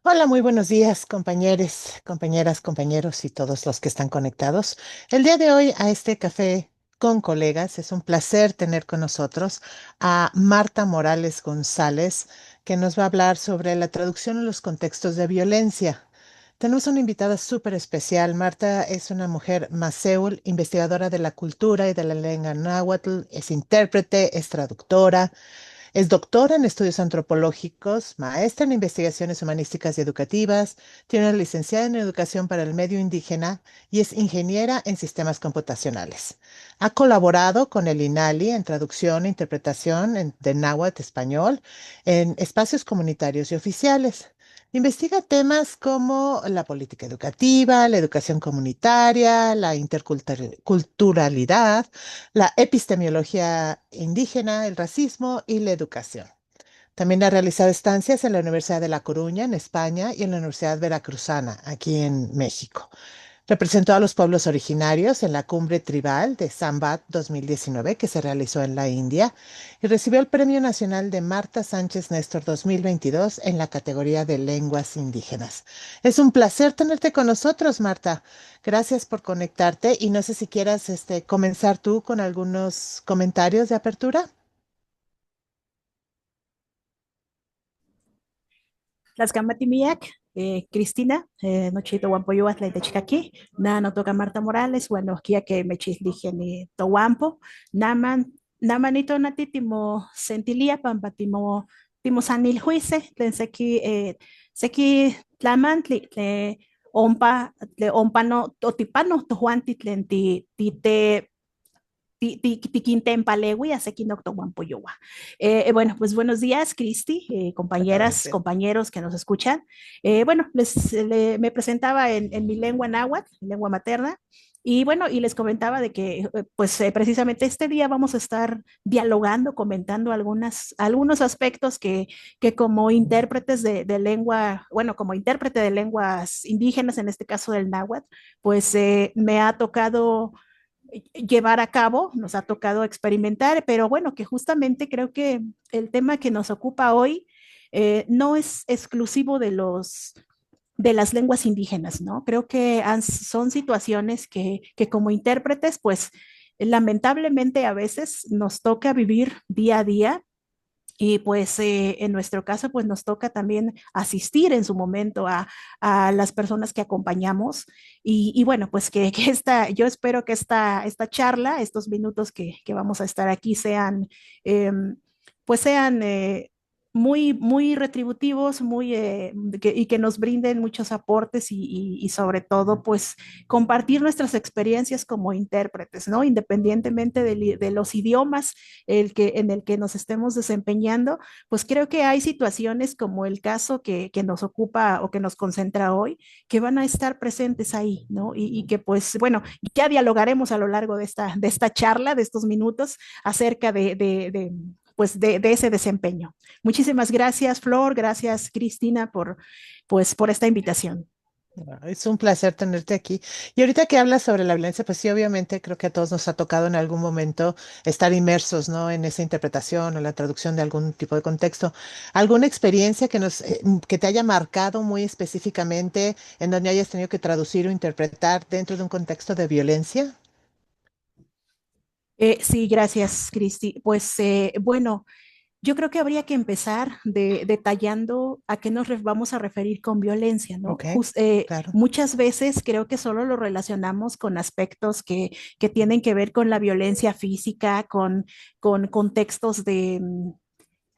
Hola, muy buenos días, compañeros, compañeras, compañeros y todos los que están conectados. El día de hoy a este café con colegas es un placer tener con nosotros a Marta Morales González, que nos va a hablar sobre la traducción en los contextos de violencia. Tenemos una invitada súper especial. Marta es una mujer maceul, investigadora de la cultura y de la lengua náhuatl, es intérprete, es traductora. Es doctora en estudios antropológicos, maestra en investigaciones humanísticas y educativas, tiene una licenciada en educación para el medio indígena y es ingeniera en sistemas computacionales. Ha colaborado con el INALI en traducción e interpretación de náhuatl español en espacios comunitarios y oficiales. Investiga temas como la política educativa, la educación comunitaria, la interculturalidad, la epistemología indígena, el racismo y la educación. También ha realizado estancias en la Universidad de La Coruña, en España, y en la Universidad Veracruzana, aquí en México. Representó a los pueblos originarios en la cumbre tribal de Sambat 2019 que se realizó en la India y recibió el Premio Nacional de Marta Sánchez Néstor 2022 en la categoría de lenguas indígenas. Es un placer tenerte con nosotros, Marta. Gracias por conectarte y no sé si quieras comenzar tú con algunos comentarios de apertura. Tlaxcamatimiac, Cristina, Nochito Huampo Atleta Chicaqui, no toca Marta Morales, bueno, Kia que me chislige ni Tohuampo, Namanito Natitimo Sentilia, Timo Sanil Juice, Tenseki, Tlamantli, Ompa no, Totipano, Tohuanti, Tite Tiquintempalegui, Asequinoctohuampoyowa. Bueno, pues buenos días, Cristi, compañeras, Gracias. compañeros que nos escuchan. Bueno, me presentaba en mi lengua náhuatl, mi lengua materna, y bueno, y les comentaba de que pues precisamente este día vamos a estar dialogando, comentando algunos aspectos que como intérpretes de lengua, bueno, como intérprete de lenguas indígenas, en este caso del náhuatl, pues me ha tocado llevar a cabo, nos ha tocado experimentar, pero bueno, que justamente creo que el tema que nos ocupa hoy no es exclusivo de las lenguas indígenas, ¿no? Creo que son situaciones que como intérpretes, pues lamentablemente a veces nos toca vivir día a día y pues en nuestro caso, pues nos toca también asistir en su momento a las personas que acompañamos. Y bueno, pues que yo espero que esta charla, estos minutos que vamos a estar aquí sean, pues sean muy retributivos, y que nos brinden muchos aportes y sobre todo, pues compartir nuestras experiencias como intérpretes, ¿no? Independientemente de los idiomas en el que nos estemos desempeñando, pues creo que hay situaciones como el caso que nos ocupa o que nos concentra hoy, que van a estar presentes ahí, ¿no? Y que pues, bueno, ya dialogaremos a lo largo de esta charla, de estos minutos, acerca pues de ese desempeño. Muchísimas gracias, Flor, gracias, Cristina, pues, por esta invitación. Es un placer tenerte aquí. Y ahorita que hablas sobre la violencia, pues sí, obviamente creo que a todos nos ha tocado en algún momento estar inmersos, ¿no? En esa interpretación o la traducción de algún tipo de contexto. ¿Alguna experiencia que te haya marcado muy específicamente en donde hayas tenido que traducir o interpretar dentro de un contexto de violencia? Sí, gracias, Cristi. Pues bueno, yo creo que habría que empezar detallando a qué vamos a referir con violencia, ¿no? Ok, claro. Muchas veces creo que solo lo relacionamos con aspectos que tienen que ver con la violencia física, con contextos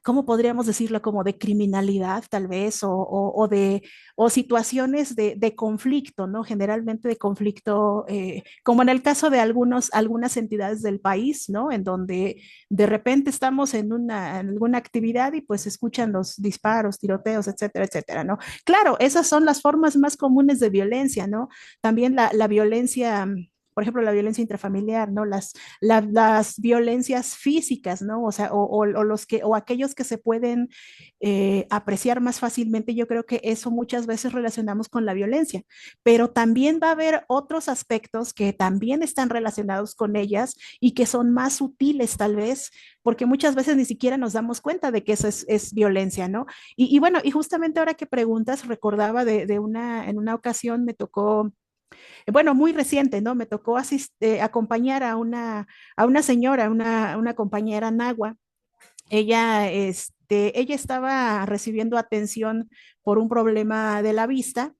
¿cómo podríamos decirlo? Como de criminalidad, tal vez, o situaciones de conflicto, ¿no? Generalmente de conflicto, como en el caso de algunas entidades del país, ¿no? En donde de repente estamos en alguna actividad y pues escuchan los disparos, tiroteos, etcétera, etcétera, ¿no? Claro, esas son las formas más comunes de violencia, ¿no? También la violencia por ejemplo, la violencia intrafamiliar, ¿no? Las violencias físicas, ¿no? O sea, o aquellos que se pueden apreciar más fácilmente, yo creo que eso muchas veces relacionamos con la violencia, pero también va a haber otros aspectos que también están relacionados con ellas y que son más sutiles tal vez, porque muchas veces ni siquiera nos damos cuenta de que eso es violencia, ¿no? Bueno, y justamente ahora que preguntas, recordaba en una ocasión me tocó, bueno, muy reciente, ¿no? Me tocó acompañar a una señora, una compañera nagua. Ella estaba recibiendo atención por un problema de la vista.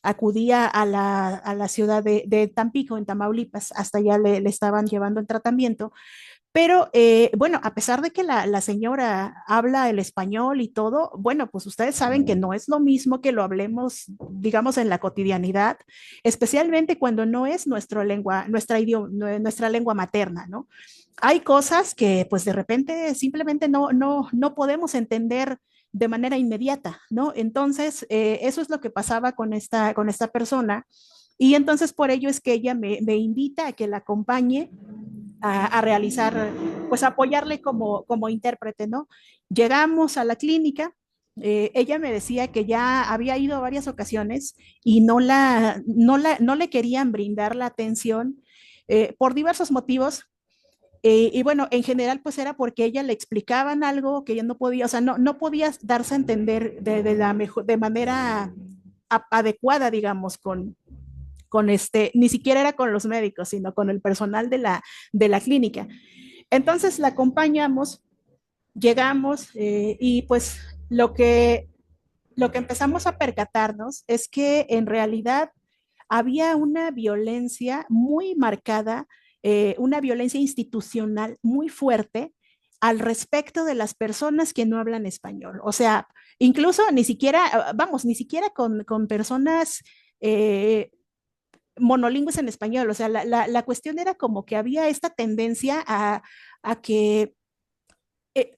Acudía a la ciudad de Tampico, en Tamaulipas, hasta allá le estaban llevando el tratamiento, pero bueno, a pesar de que la señora habla el español y todo, bueno, pues ustedes saben que no es lo mismo que lo hablemos, digamos, en la cotidianidad, especialmente cuando no es nuestra lengua, nuestra lengua materna, ¿no? Hay cosas que pues de repente simplemente no podemos entender de manera inmediata, ¿no? Entonces, eso es lo que pasaba con esta persona. Y entonces por ello es que ella me invita a que la acompañe a realizar, pues apoyarle como intérprete, ¿no? Llegamos a la clínica, ella me decía que ya había ido a varias ocasiones y no le querían brindar la atención por diversos motivos. Bueno, en general, pues era porque ella le explicaban algo que ella no podía, o sea, no podía darse a entender de manera adecuada, digamos, ni siquiera era con los médicos, sino con el personal de la clínica. Entonces la acompañamos, llegamos y pues lo que empezamos a percatarnos es que en realidad había una violencia muy marcada, una violencia institucional muy fuerte al respecto de las personas que no hablan español. O sea, incluso ni siquiera, vamos, ni siquiera con personas monolingües en español. O sea, la cuestión era como que había esta tendencia a que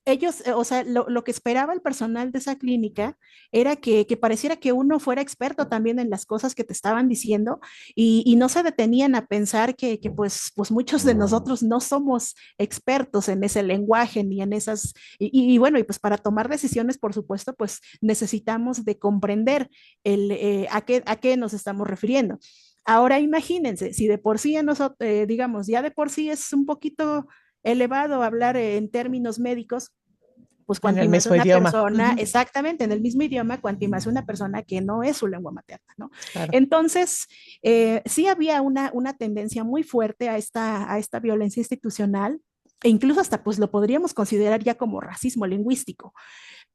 ellos, o sea, lo que esperaba el personal de esa clínica era que pareciera que uno fuera experto también en las cosas que te estaban diciendo y no se detenían a pensar pues muchos de nosotros no somos expertos en ese lenguaje ni en esas, bueno, y pues para tomar decisiones, por supuesto, pues necesitamos de comprender a qué nos estamos refiriendo. Ahora imagínense, si de por sí, digamos, ya de por sí es un poquito elevado hablar en términos médicos, pues En cuanto el más mismo una idioma. persona, Ujú, exactamente en el mismo idioma, cuanto más una persona que no es su lengua materna, ¿no? claro. Entonces, sí había una tendencia muy fuerte a esta violencia institucional, e incluso hasta pues lo podríamos considerar ya como racismo lingüístico.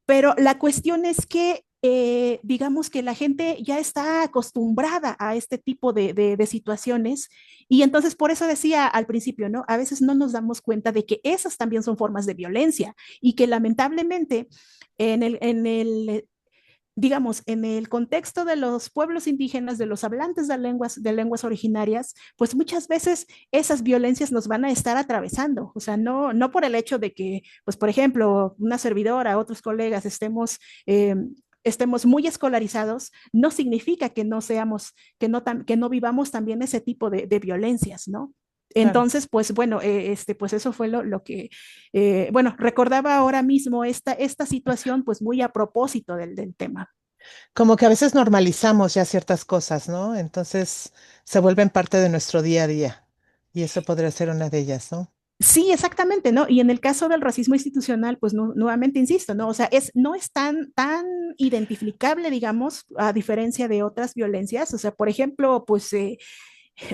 Pero la cuestión es que, digamos que la gente ya está acostumbrada a este tipo de situaciones y entonces por eso decía al principio, ¿no? A veces no nos damos cuenta de que esas también son formas de violencia y que lamentablemente en el digamos, en el contexto de los pueblos indígenas, de los hablantes de lenguas originarias, pues muchas veces esas violencias nos van a estar atravesando. O sea, no por el hecho de que, pues, por ejemplo, una servidora, otros colegas estemos muy escolarizados, no significa que no seamos, que no vivamos también ese tipo de violencias, ¿no? Claro. Entonces, pues bueno, pues eso fue lo que, bueno, recordaba ahora mismo esta situación, pues muy a propósito del tema. Como que a veces normalizamos ya ciertas cosas, ¿no? Entonces se vuelven parte de nuestro día a día. Y eso podría ser una de ellas, ¿no? Sí, exactamente, ¿no? Y en el caso del racismo institucional, pues nuevamente insisto, ¿no? O sea, no es tan identificable, digamos, a diferencia de otras violencias. O sea, por ejemplo, pues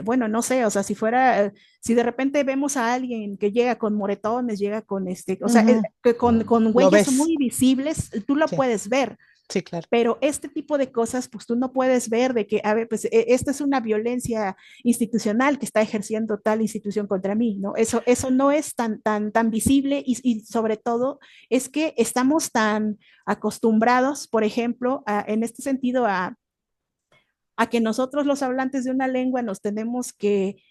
bueno, no sé, o sea, si de repente vemos a alguien que llega con moretones, llega con o sea, Ujú, que con lo huellas ves. muy visibles, tú lo Sí, puedes ver. sí, claro. Pero este tipo de cosas, pues tú no puedes ver de que, a ver, pues esta es una violencia institucional que está ejerciendo tal institución contra mí, ¿no? Eso no es tan visible y sobre todo es que estamos tan acostumbrados, por ejemplo, en este sentido, a que nosotros los hablantes de una lengua nos tenemos que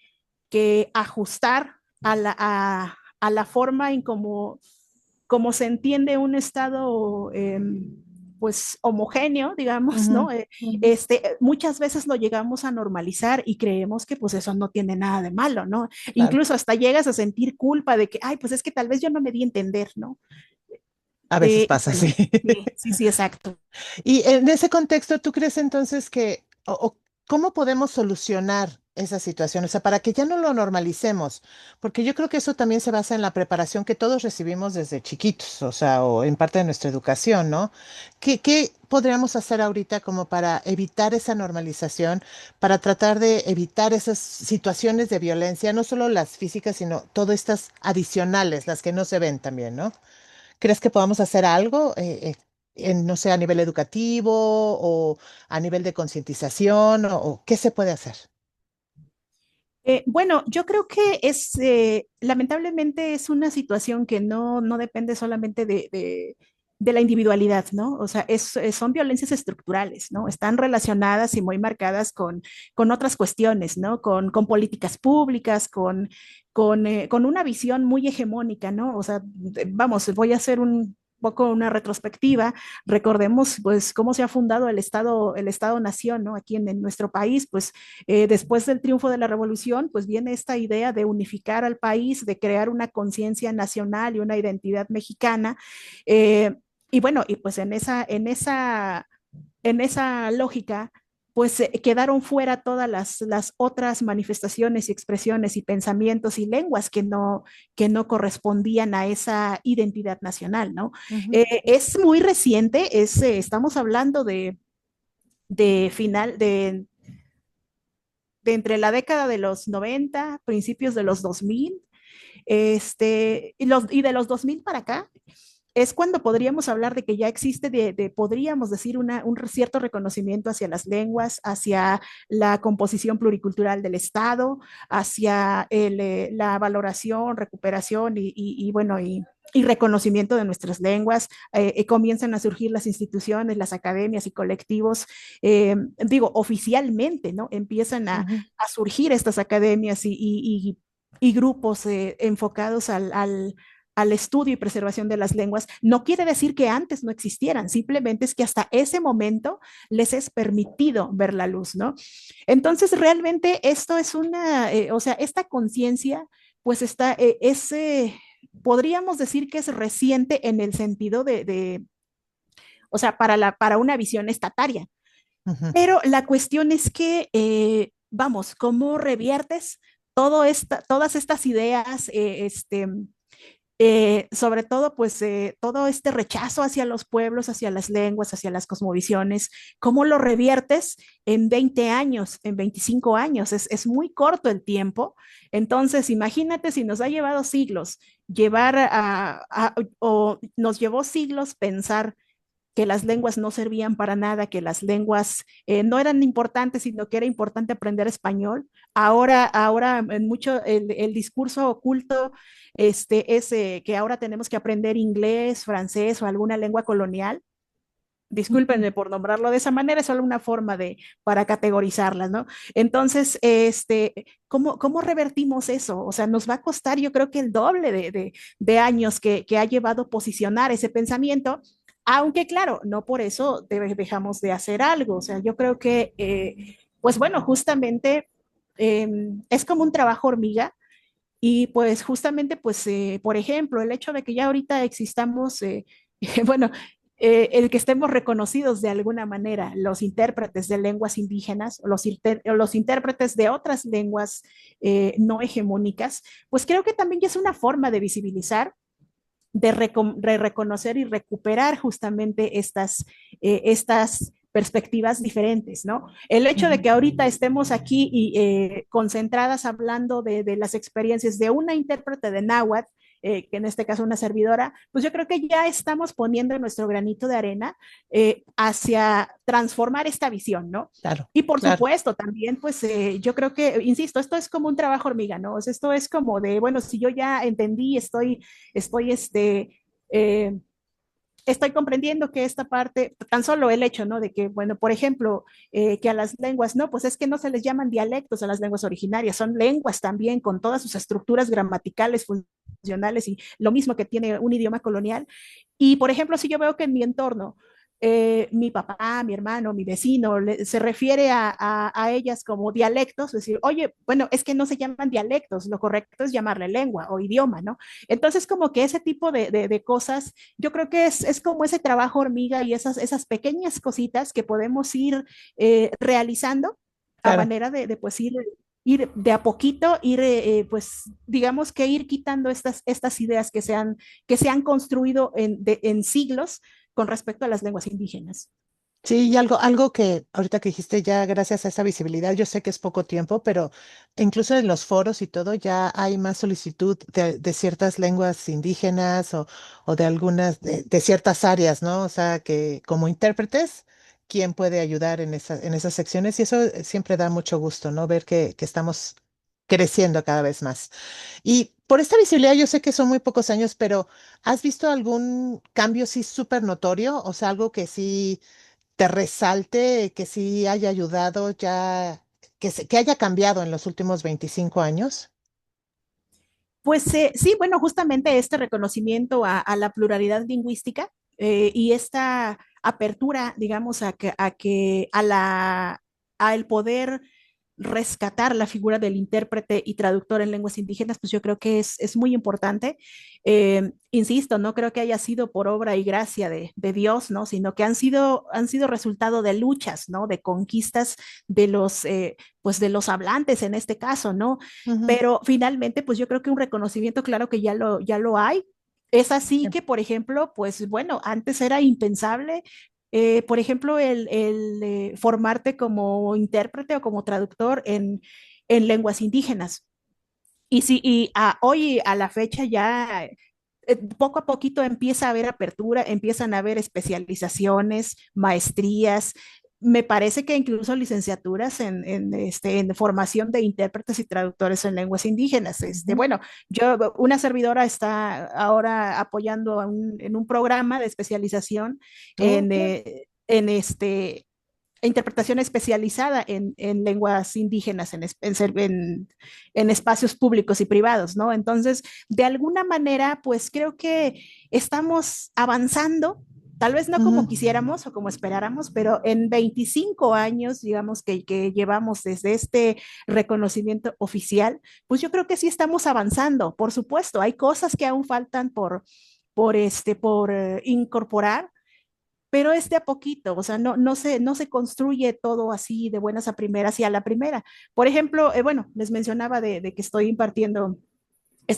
ajustar a la forma en cómo se entiende un estado. pues homogéneo, digamos, Ujú, ¿no? Muchas veces lo llegamos a normalizar y creemos que pues eso no tiene nada de malo, ¿no? claro, Incluso hasta llegas a sentir culpa de que, ay, pues es que tal vez yo no me di a entender, ¿no? a veces Y pasa bueno, así. sí, sí, sí, exacto. Y en ese contexto, ¿tú crees entonces que, o cómo podemos solucionar esa situación? O sea, para que ya no lo normalicemos, porque yo creo que eso también se basa en la preparación que todos recibimos desde chiquitos, o sea, o en parte de nuestra educación, ¿no? ¿Qué podríamos hacer ahorita como para evitar esa normalización, para tratar de evitar esas situaciones de violencia, no solo las físicas, sino todas estas adicionales, las que no se ven también, ¿no? ¿Crees que podamos hacer algo, no sé, a nivel educativo o a nivel de concientización o qué se puede hacer? Bueno, yo creo que lamentablemente es una situación que no depende solamente de la individualidad, ¿no? O sea, son violencias estructurales, ¿no? Están relacionadas y muy marcadas con otras cuestiones, ¿no? Con políticas públicas, con una visión muy hegemónica, ¿no? O sea, vamos, voy a hacer un poco una retrospectiva. Recordemos, pues, cómo se ha fundado el Estado-Nación, ¿no? Aquí en nuestro país, pues después del triunfo de la revolución, pues viene esta idea de unificar al país, de crear una conciencia nacional y una identidad mexicana. Eh, y bueno, y pues en esa lógica, pues quedaron fuera todas las otras manifestaciones y expresiones y pensamientos y lenguas que no correspondían a esa identidad nacional, ¿no? Ujú, Es muy reciente, estamos hablando de final, de entre la década de los 90, principios de los 2000, y de los 2000 para acá, es cuando podríamos hablar de que ya existe, podríamos decir, un cierto reconocimiento hacia las lenguas, hacia la composición pluricultural del Estado, hacia la valoración, recuperación bueno, y reconocimiento de nuestras lenguas. Comienzan a surgir las instituciones, las academias y colectivos, digo, oficialmente, ¿no? Empiezan ujú. a surgir estas academias y grupos enfocados al estudio y preservación de las lenguas. No quiere decir que antes no existieran, simplemente es que hasta ese momento les es permitido ver la luz, ¿no? Entonces, realmente esto es o sea, esta conciencia, pues podríamos decir que es reciente en el sentido o sea, para una visión estataria. Ujú, Pero la cuestión es que, vamos, ¿cómo reviertes todas estas ideas, sobre todo, pues, todo este rechazo hacia los pueblos, hacia las lenguas, hacia las cosmovisiones? ¿Cómo lo reviertes en 20 años, en 25 años? Es muy corto el tiempo. Entonces, imagínate si nos ha llevado siglos o nos llevó siglos pensar que las lenguas no servían para nada, que las lenguas no eran importantes, sino que era importante aprender español. Ahora en mucho el discurso oculto es que ahora tenemos que aprender inglés, francés o alguna lengua colonial. ujú. Discúlpenme por nombrarlo de esa manera, es solo una forma para categorizarlas, ¿no? Entonces, ¿cómo revertimos eso? O sea, nos va a costar, yo creo que el doble de años que ha llevado posicionar ese pensamiento, aunque claro, no por eso dejamos de hacer algo. O sea, yo creo que, pues bueno, justamente es como un trabajo hormiga. Y pues justamente, pues, por ejemplo, el hecho de que ya ahorita existamos, bueno, el que estemos reconocidos de alguna manera, los intérpretes de lenguas indígenas o los intérpretes de otras lenguas no hegemónicas, pues creo que también ya es una forma de visibilizar, de reconocer y recuperar justamente estas perspectivas diferentes, ¿no? El hecho de Ujú. que ahorita estemos aquí concentradas hablando de las experiencias de una intérprete de náhuatl, que en este caso una servidora, pues yo creo que ya estamos poniendo nuestro granito de arena hacia transformar esta visión, ¿no? Claro, Y por claro. supuesto, también, pues yo creo que, insisto, esto es como un trabajo hormiga, ¿no? O sea, esto es como de, bueno, si yo ya entendí, estoy, eh, estoy comprendiendo que esta parte, tan solo el hecho, ¿no? De que, bueno, por ejemplo, que a las lenguas, no, pues es que no se les llaman dialectos a las lenguas originarias, son lenguas también con todas sus estructuras gramaticales, funcionales y lo mismo que tiene un idioma colonial. Y, por ejemplo, si yo veo que en mi entorno, mi papá, mi hermano, mi vecino, se refiere a ellas como dialectos, es decir, oye, bueno, es que no se llaman dialectos, lo correcto es llamarle lengua o idioma, ¿no? Entonces, como que ese tipo de cosas, yo creo que es como ese trabajo hormiga y esas pequeñas cositas que podemos ir realizando a Claro. manera pues ir de a poquito, ir, pues, digamos que ir quitando estas ideas que se han construido en siglos con respecto a las lenguas indígenas. Sí, y algo que ahorita que dijiste ya, gracias a esa visibilidad, yo sé que es poco tiempo, pero incluso en los foros y todo ya hay más solicitud de ciertas lenguas indígenas o de algunas, de ciertas áreas, ¿no? O sea, que como intérpretes, ¿quién puede ayudar en esas secciones? Y eso siempre da mucho gusto, ¿no? Ver que estamos creciendo cada vez más. Y por esta visibilidad, yo sé que son muy pocos años, pero ¿has visto algún cambio sí súper notorio? O sea, algo que sí te resalte, que sí haya ayudado ya, que haya cambiado en los últimos 25 años. Pues sí, bueno, justamente este reconocimiento a la pluralidad lingüística y esta apertura, digamos, a el poder rescatar la figura del intérprete y traductor en lenguas indígenas, pues yo creo que es muy importante. Insisto, no creo que haya sido por obra y gracia de Dios, ¿no? Sino que han sido resultado de luchas, ¿no? De conquistas pues de los hablantes en este caso, ¿no? Ujú. Pero finalmente, pues yo creo que un reconocimiento, claro que ya lo hay. Es así Sí. que, por ejemplo, pues bueno, antes era impensable, por ejemplo, formarte como intérprete o como traductor en lenguas indígenas. Y sí, hoy a la fecha ya poco a poquito empieza a haber apertura, empiezan a haber especializaciones, maestrías. Me parece que incluso licenciaturas en formación de intérpretes y traductores en lenguas indígenas. Ujú. Bueno, una servidora está ahora apoyando en un programa de especialización Oh, en, claro. interpretación especializada en lenguas indígenas, en espacios públicos y privados, ¿no? Entonces, de alguna manera, pues creo que estamos avanzando, tal vez no como Ujú. quisiéramos o como esperáramos, pero en 25 años, digamos, que llevamos desde este reconocimiento oficial, pues yo creo que sí estamos avanzando. Por supuesto, hay cosas que aún faltan por incorporar, pero es de a poquito, o sea, no se construye todo así de buenas a primeras y a la primera. Por ejemplo, bueno, les mencionaba de que estoy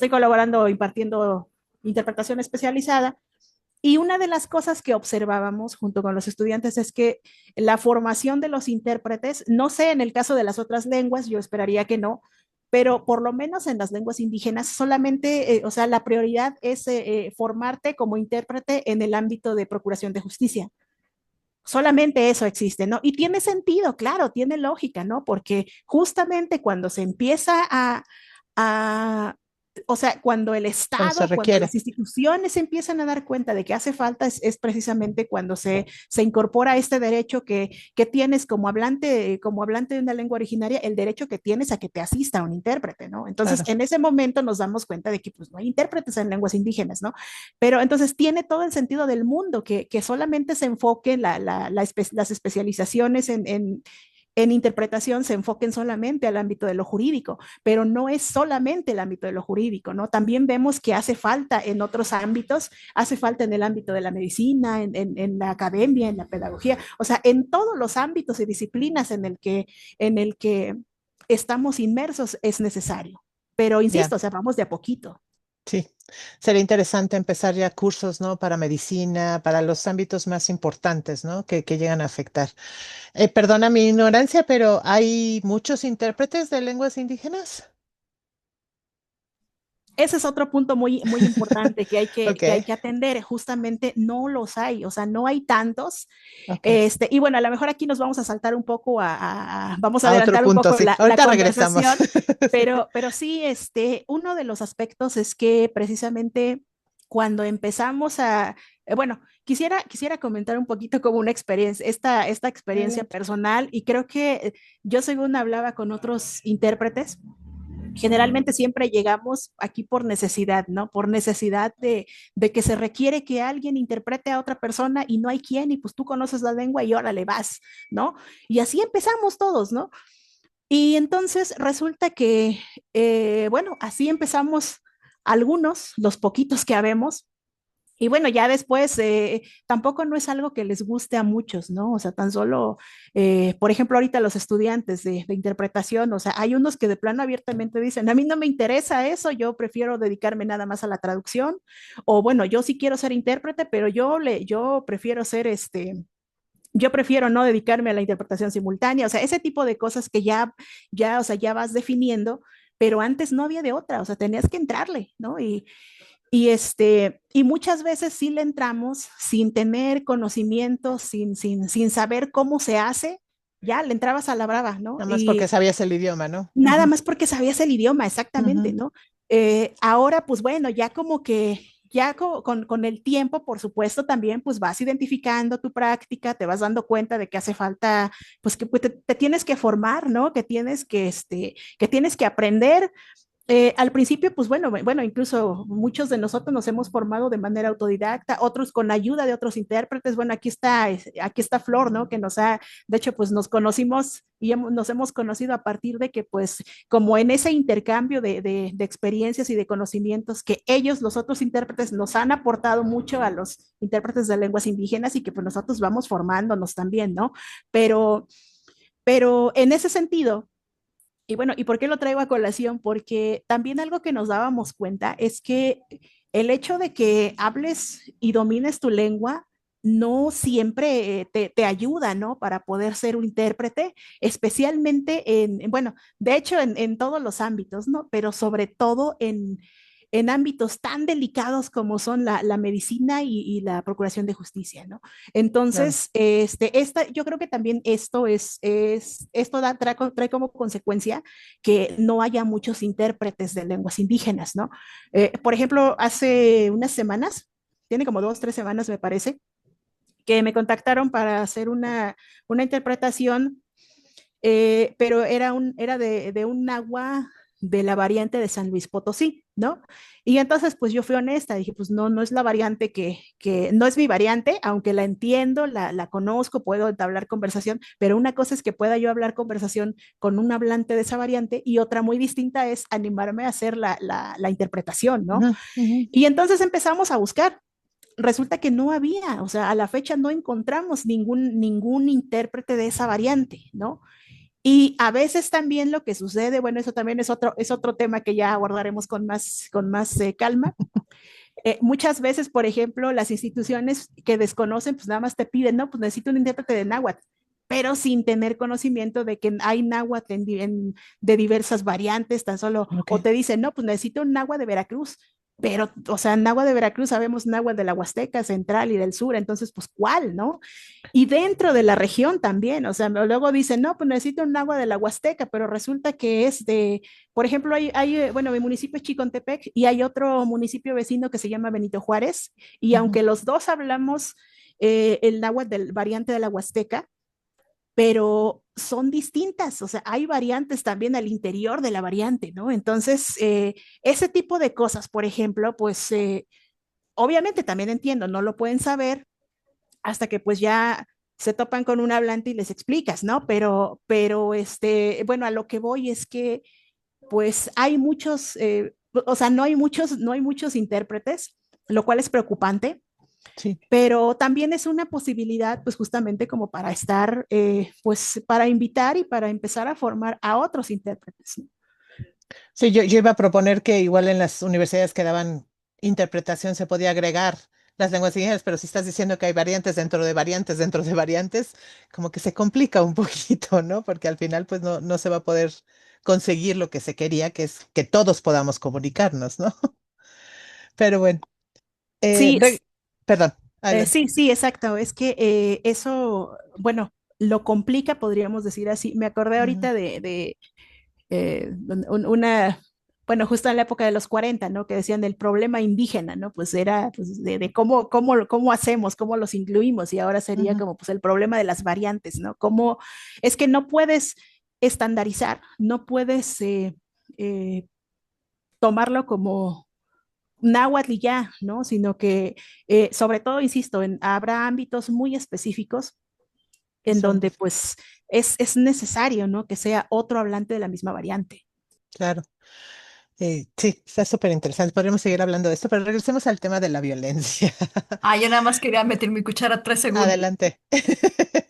colaborando impartiendo interpretación especializada. Y una de las cosas que observábamos junto con los estudiantes es que la formación de los intérpretes, no sé en el caso de las otras lenguas, yo esperaría que no, pero por lo menos en las lenguas indígenas solamente, o sea, la prioridad es formarte como intérprete en el ámbito de procuración de justicia. Solamente eso existe, ¿no? Y tiene sentido, claro, tiene lógica, ¿no? Porque justamente cuando se empieza a o sea, cuando el Cuando se Estado, cuando las requiere. instituciones se empiezan a dar cuenta de que hace falta, es precisamente cuando se incorpora este derecho que tienes como hablante de una lengua originaria, el derecho que tienes a que te asista un intérprete, ¿no? Entonces, Claro. en ese momento nos damos cuenta de que pues, no hay intérpretes en lenguas indígenas, ¿no? Pero entonces tiene todo el sentido del mundo que solamente se enfoque las especializaciones en interpretación se enfoquen solamente al ámbito de lo jurídico, pero no es solamente el ámbito de lo jurídico, ¿no? También vemos que hace falta en otros ámbitos, hace falta en el ámbito de la medicina, en la academia, en la pedagogía, o sea, en todos los ámbitos y disciplinas en el que estamos inmersos es necesario. Pero Ya. insisto, o sea, vamos de a poquito. Sí, sería interesante empezar ya cursos, ¿no? Para medicina, para los ámbitos más importantes, ¿no? Que llegan a afectar. Perdona mi ignorancia, pero ¿hay muchos intérpretes de lenguas indígenas? Ese es otro punto muy importante Ok, que hay que atender. Justamente no los hay, o sea, no hay tantos. ok. Y bueno, a lo mejor aquí nos vamos a saltar un poco vamos a A otro adelantar un punto, poco sí. la Ahorita regresamos. conversación, Sí. pero sí, uno de los aspectos es que precisamente cuando empezamos bueno, quisiera comentar un poquito como una experiencia, esta experiencia Adelante. personal, y creo que yo según hablaba con otros intérpretes, generalmente siempre llegamos aquí por necesidad, ¿no? Por necesidad de que se requiere que alguien interprete a otra persona y no hay quien, y pues tú conoces la lengua y ahora le vas, ¿no? Y así empezamos todos, ¿no? Y entonces resulta que, bueno, así empezamos algunos, los poquitos que habemos, y bueno, ya después tampoco no es algo que les guste a muchos, ¿no? O sea, tan solo, por ejemplo, ahorita los estudiantes de interpretación, o sea, hay unos que de plano abiertamente dicen, a mí no me interesa eso, yo prefiero dedicarme nada más a la traducción, o bueno, yo sí quiero ser intérprete, pero yo prefiero ser yo prefiero no dedicarme a la interpretación simultánea, o sea, ese tipo de cosas que o sea, ya vas definiendo, pero antes no había de otra, o sea, tenías que entrarle, ¿no? Y muchas veces sí le entramos sin tener conocimiento, sin saber cómo se hace, ya le entrabas a la brava, ¿no? Nada más porque Y sabías el idioma, ¿no? nada Ujú, más porque sabías el idioma, exactamente, ujú. ¿no? Ahora, pues bueno, ya como que, con el tiempo, por supuesto, también pues vas identificando tu práctica, te vas dando cuenta de que hace falta, pues que pues, te tienes que formar, ¿no? Que tienes que aprender, al principio, pues bueno, incluso muchos de nosotros nos hemos formado de manera autodidacta, otros con ayuda de otros intérpretes. Bueno, aquí está Flor, ¿no? De hecho, pues nos conocimos y nos hemos conocido a partir de que, pues, como en ese intercambio de experiencias y de conocimientos que ellos, los otros intérpretes, nos han aportado mucho a los intérpretes de lenguas indígenas y que pues nosotros vamos formándonos también, ¿no? Pero, pero en ese sentido, y bueno, ¿y por qué lo traigo a colación? Porque también algo que nos dábamos cuenta es que el hecho de que hables y domines tu lengua no siempre te ayuda, ¿no? Para poder ser un intérprete, especialmente bueno, de hecho en todos los ámbitos, ¿no? Pero sobre todo en ámbitos tan delicados como son la medicina y la procuración de justicia, ¿no? Claro. Entonces, yo creo que también esto trae como consecuencia que no haya muchos intérpretes de lenguas indígenas, ¿no? Por ejemplo, hace unas semanas, tiene como 2, 3 semanas, me parece, que me contactaron para hacer una interpretación, pero era de un agua de la variante de San Luis Potosí, ¿no? Y entonces, pues yo fui honesta, dije, pues no, no es la variante que no es mi variante, aunque la entiendo, la conozco, puedo entablar conversación, pero una cosa es que pueda yo hablar conversación con un hablante de esa variante y otra muy distinta es animarme a hacer la interpretación, ¿no? Ujú, ujú. Y entonces empezamos a buscar. Resulta que no había, o sea, a la fecha no encontramos ningún intérprete de esa variante, ¿no? Y a veces también lo que sucede, bueno, eso también es otro tema que ya abordaremos con más calma. Muchas veces, por ejemplo, las instituciones que desconocen, pues nada más te piden, no, pues necesito un intérprete de náhuatl, pero sin tener conocimiento de que hay náhuatl de diversas variantes, tan solo, Ok. o te dicen, no, pues necesito un náhuatl de Veracruz, pero, o sea, náhuatl de Veracruz sabemos náhuatl de la Huasteca Central y del Sur, entonces, pues, ¿cuál, no? Y dentro de la región también, o sea, luego dicen, no, pues necesito un agua de la Huasteca, pero resulta que es por ejemplo, bueno, mi municipio es Chicontepec y hay otro municipio vecino que se llama Benito Juárez, y Ujú. aunque los dos hablamos el náhuatl del variante de la Huasteca, pero son distintas, o sea, hay variantes también al interior de la variante, ¿no? Entonces, ese tipo de cosas, por ejemplo, pues obviamente también entiendo, no lo pueden saber hasta que pues ya se topan con un hablante y les explicas, ¿no? Pero bueno, a lo que voy es que pues hay muchos, o sea, no hay muchos intérpretes, lo cual es preocupante, Sí. pero también es una posibilidad, pues justamente como para estar, pues para invitar y para empezar a formar a otros intérpretes, ¿no? Sí, yo iba a proponer que igual en las universidades que daban interpretación se podía agregar las lenguas indígenas, pero si estás diciendo que hay variantes dentro de variantes dentro de variantes, como que se complica un poquito, ¿no? Porque al final pues no se va a poder conseguir lo que se quería, que es que todos podamos comunicarnos, ¿no? Pero bueno, eh, Sí, re- perdón, adelante. sí, sí, exacto. Es que eso, bueno, lo complica, podríamos decir así. Me acordé Ujú, ahorita de una, bueno, justo en la época de los 40, ¿no? Que decían del problema indígena, ¿no? Pues era pues, de cómo hacemos, cómo los incluimos, y ahora sería ujú. como pues el problema de las variantes, ¿no? Es que no puedes estandarizar, no puedes tomarlo como náhuatl y ya, ¿no? Sino que, sobre todo, insisto, habrá ámbitos muy específicos en Eso, donde pues es necesario, ¿no? Que sea otro hablante de la misma variante. claro. Sí, está súper interesante. Podríamos seguir hablando de esto, pero regresemos al tema de la violencia. Ah, yo nada más quería meter mi cuchara 3 segundos. Adelante.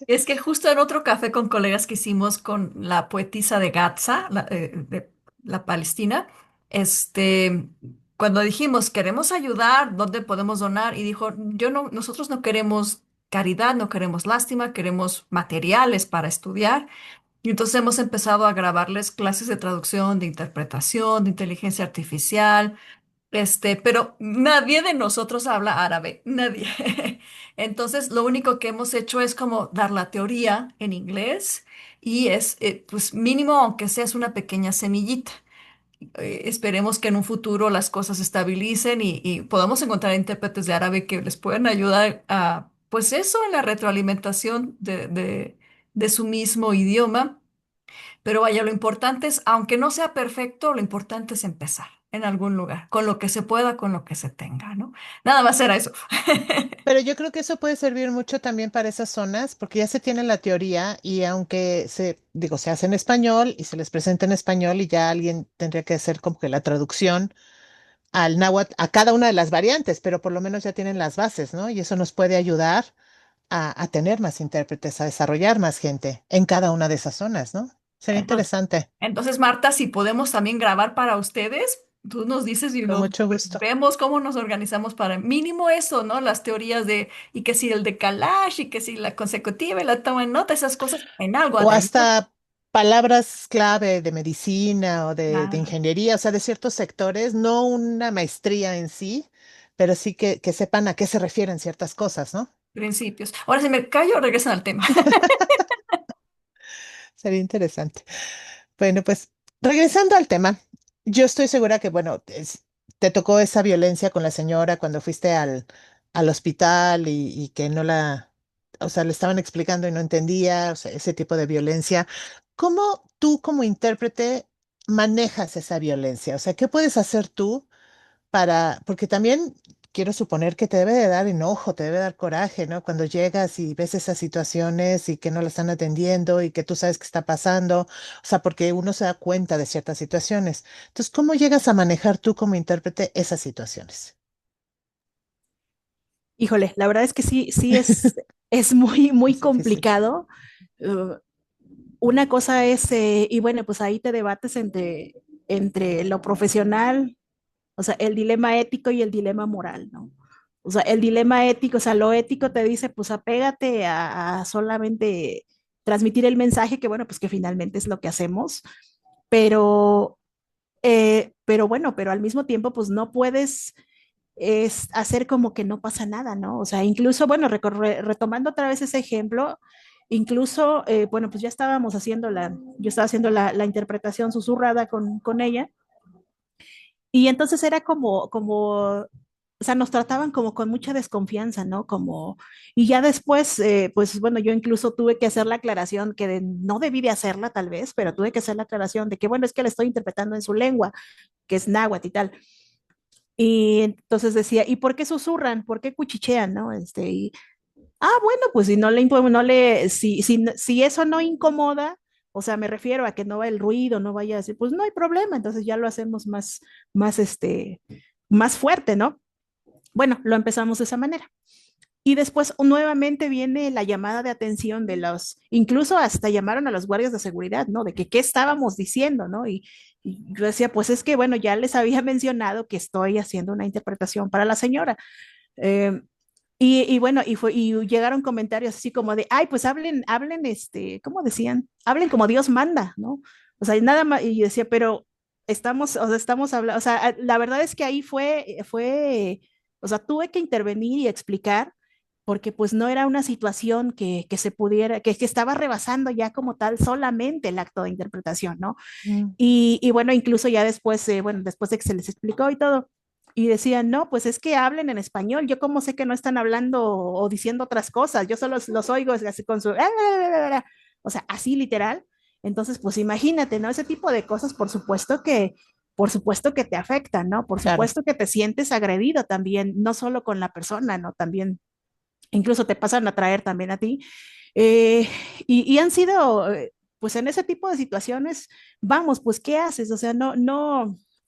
Es que justo en otro café con colegas que hicimos con la poetisa de Gaza, de la Palestina, este, cuando dijimos queremos ayudar, ¿dónde podemos donar? Y dijo, nosotros no queremos caridad, no queremos lástima, queremos materiales para estudiar. Y entonces hemos empezado a grabarles clases de traducción, de interpretación, de inteligencia artificial, pero nadie de nosotros habla árabe, nadie. Entonces, lo único que hemos hecho es como dar la teoría en inglés y pues mínimo, aunque sea es una pequeña semillita. Esperemos que en un futuro las cosas se estabilicen y podamos encontrar intérpretes de árabe que les puedan ayudar a, pues eso, en la retroalimentación de su mismo idioma. Pero vaya, lo importante es, aunque no sea perfecto, lo importante es empezar en algún lugar, con lo que se pueda, con lo que se tenga, ¿no? Nada más era eso. Pero yo creo que eso puede servir mucho también para esas zonas, porque ya se tiene la teoría y aunque digo, se hace en español y se les presenta en español y ya alguien tendría que hacer como que la traducción al náhuatl, a cada una de las variantes, pero por lo menos ya tienen las bases, ¿no? Y eso nos puede ayudar a tener más intérpretes, a desarrollar más gente en cada una de esas zonas, ¿no? Sería Entonces, interesante, entonces, Marta, si podemos también grabar para ustedes, tú nos dices y con luego mucho gusto. vemos cómo nos organizamos para mínimo eso, ¿no? Las teorías y que si el decalaje y que si la consecutiva y la toma en nota, esas cosas en algo O adentro. hasta palabras clave de medicina o de Claro, ingeniería, o sea, de ciertos sectores, no una maestría en sí, pero sí que sepan a qué se refieren ciertas cosas, ¿no? principios. Ahora, si me callo, regresan al tema. Sería interesante. Bueno, pues regresando al tema, yo estoy segura que, bueno, te tocó esa violencia con la señora cuando fuiste al hospital y que no o sea, le estaban explicando y no entendía, o sea, ese tipo de violencia. ¿Cómo tú como intérprete manejas esa violencia? O sea, ¿qué puedes hacer tú porque también quiero suponer que te debe de dar enojo, te debe dar coraje, ¿no? Cuando llegas y ves esas situaciones y que no la están atendiendo y que tú sabes qué está pasando, o sea, porque uno se da cuenta de ciertas situaciones. Entonces, ¿cómo llegas a manejar tú como intérprete esas situaciones? Híjole, la verdad es que sí, sí es muy, muy Es difícil. complicado. Uh, una cosa es, y bueno, pues ahí te debates entre lo profesional, o sea, el dilema ético y el dilema moral, ¿no? O sea, el dilema ético, o sea, lo ético te dice, pues apégate a solamente transmitir el mensaje, que bueno, pues que finalmente es lo que hacemos, pero, pero bueno, pero al mismo tiempo, pues no puedes hacer como que no pasa nada, ¿no? O sea, incluso, bueno, retomando otra vez ese ejemplo, incluso, bueno, pues ya estábamos haciendo yo estaba haciendo la interpretación susurrada con ella, y entonces era o sea, nos trataban como con mucha desconfianza, ¿no? Y ya después, pues bueno, yo incluso tuve que hacer la aclaración no debí de hacerla tal vez, pero tuve que hacer la aclaración de que, bueno, es que la estoy interpretando en su lengua, que es náhuatl y tal. Y entonces decía, ¿y por qué susurran? ¿Por qué cuchichean? ¿No? Bueno, pues si no le, impo- no le, si eso no incomoda, o sea, me refiero a que no va el ruido, no vaya así, pues no hay problema, entonces ya lo hacemos más, más fuerte, ¿no? Bueno, lo empezamos de esa manera. Y después nuevamente viene la llamada de atención incluso hasta llamaron a los guardias de seguridad, ¿no? De que qué estábamos diciendo, ¿no? Y yo decía, pues es que, bueno, ya les había mencionado que estoy haciendo una interpretación para la señora. Eh, bueno, y llegaron comentarios así como de, ay, pues hablen, ¿cómo decían? Hablen como Dios manda, ¿no? O sea, nada más, y yo decía, pero o sea, estamos hablando, o sea, la verdad es que ahí o sea, tuve que intervenir y explicar, porque pues no era una situación que se pudiera, que estaba rebasando ya como tal solamente el acto de interpretación, ¿no? Mm. Y bueno, incluso ya después, bueno, después de que se les explicó y todo, y decían, no, pues es que hablen en español, yo cómo sé que no están hablando o diciendo otras cosas, yo solo los oigo así con su, o sea, así literal. Entonces, pues imagínate, ¿no? Ese tipo de cosas, por supuesto que te afectan, ¿no? Por Claro. supuesto que te sientes agredido también, no solo con la persona, ¿no? También, incluso te pasan a traer también a ti. Eh, y han sido, pues en ese tipo de situaciones, vamos, pues, ¿qué haces? O sea,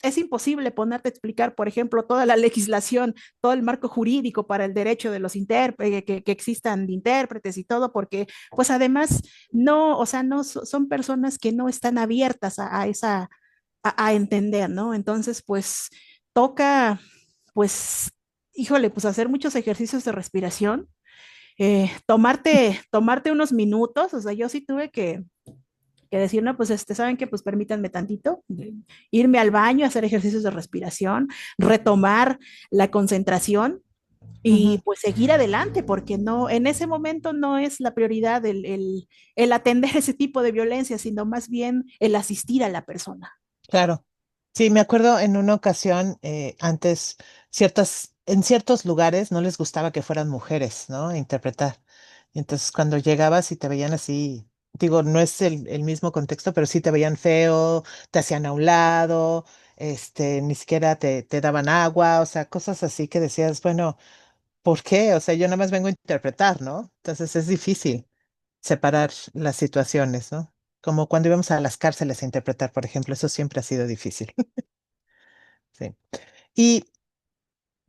es imposible ponerte a explicar, por ejemplo, toda la legislación, todo el marco jurídico para el derecho de los intérpretes, que existan intérpretes y todo, porque, pues además, no, o sea, no son personas que no están abiertas a entender, ¿no? Entonces, pues, toca, pues, híjole, pues hacer muchos ejercicios de respiración, tomarte unos minutos, o sea, yo sí tuve que decir, no, pues, ¿saben qué? Pues permítanme tantito, irme al baño, hacer ejercicios de respiración, retomar la concentración y Ujú. pues seguir adelante, porque no, en ese momento no es la prioridad el atender ese tipo de violencia, sino más bien el asistir a la persona. Claro. Sí, me acuerdo en una ocasión, antes, en ciertos lugares no les gustaba que fueran mujeres, ¿no? A interpretar. Y entonces cuando llegabas y te veían así, digo, no es el mismo contexto, pero sí te veían feo, te hacían a un lado, ni siquiera te daban agua, o sea, cosas así que decías, bueno, ¿por qué? O sea, yo nada más vengo a interpretar, ¿no? Entonces es difícil separar las situaciones, ¿no? Como cuando íbamos a las cárceles a interpretar, por ejemplo, eso siempre ha sido difícil. Sí. ¿Y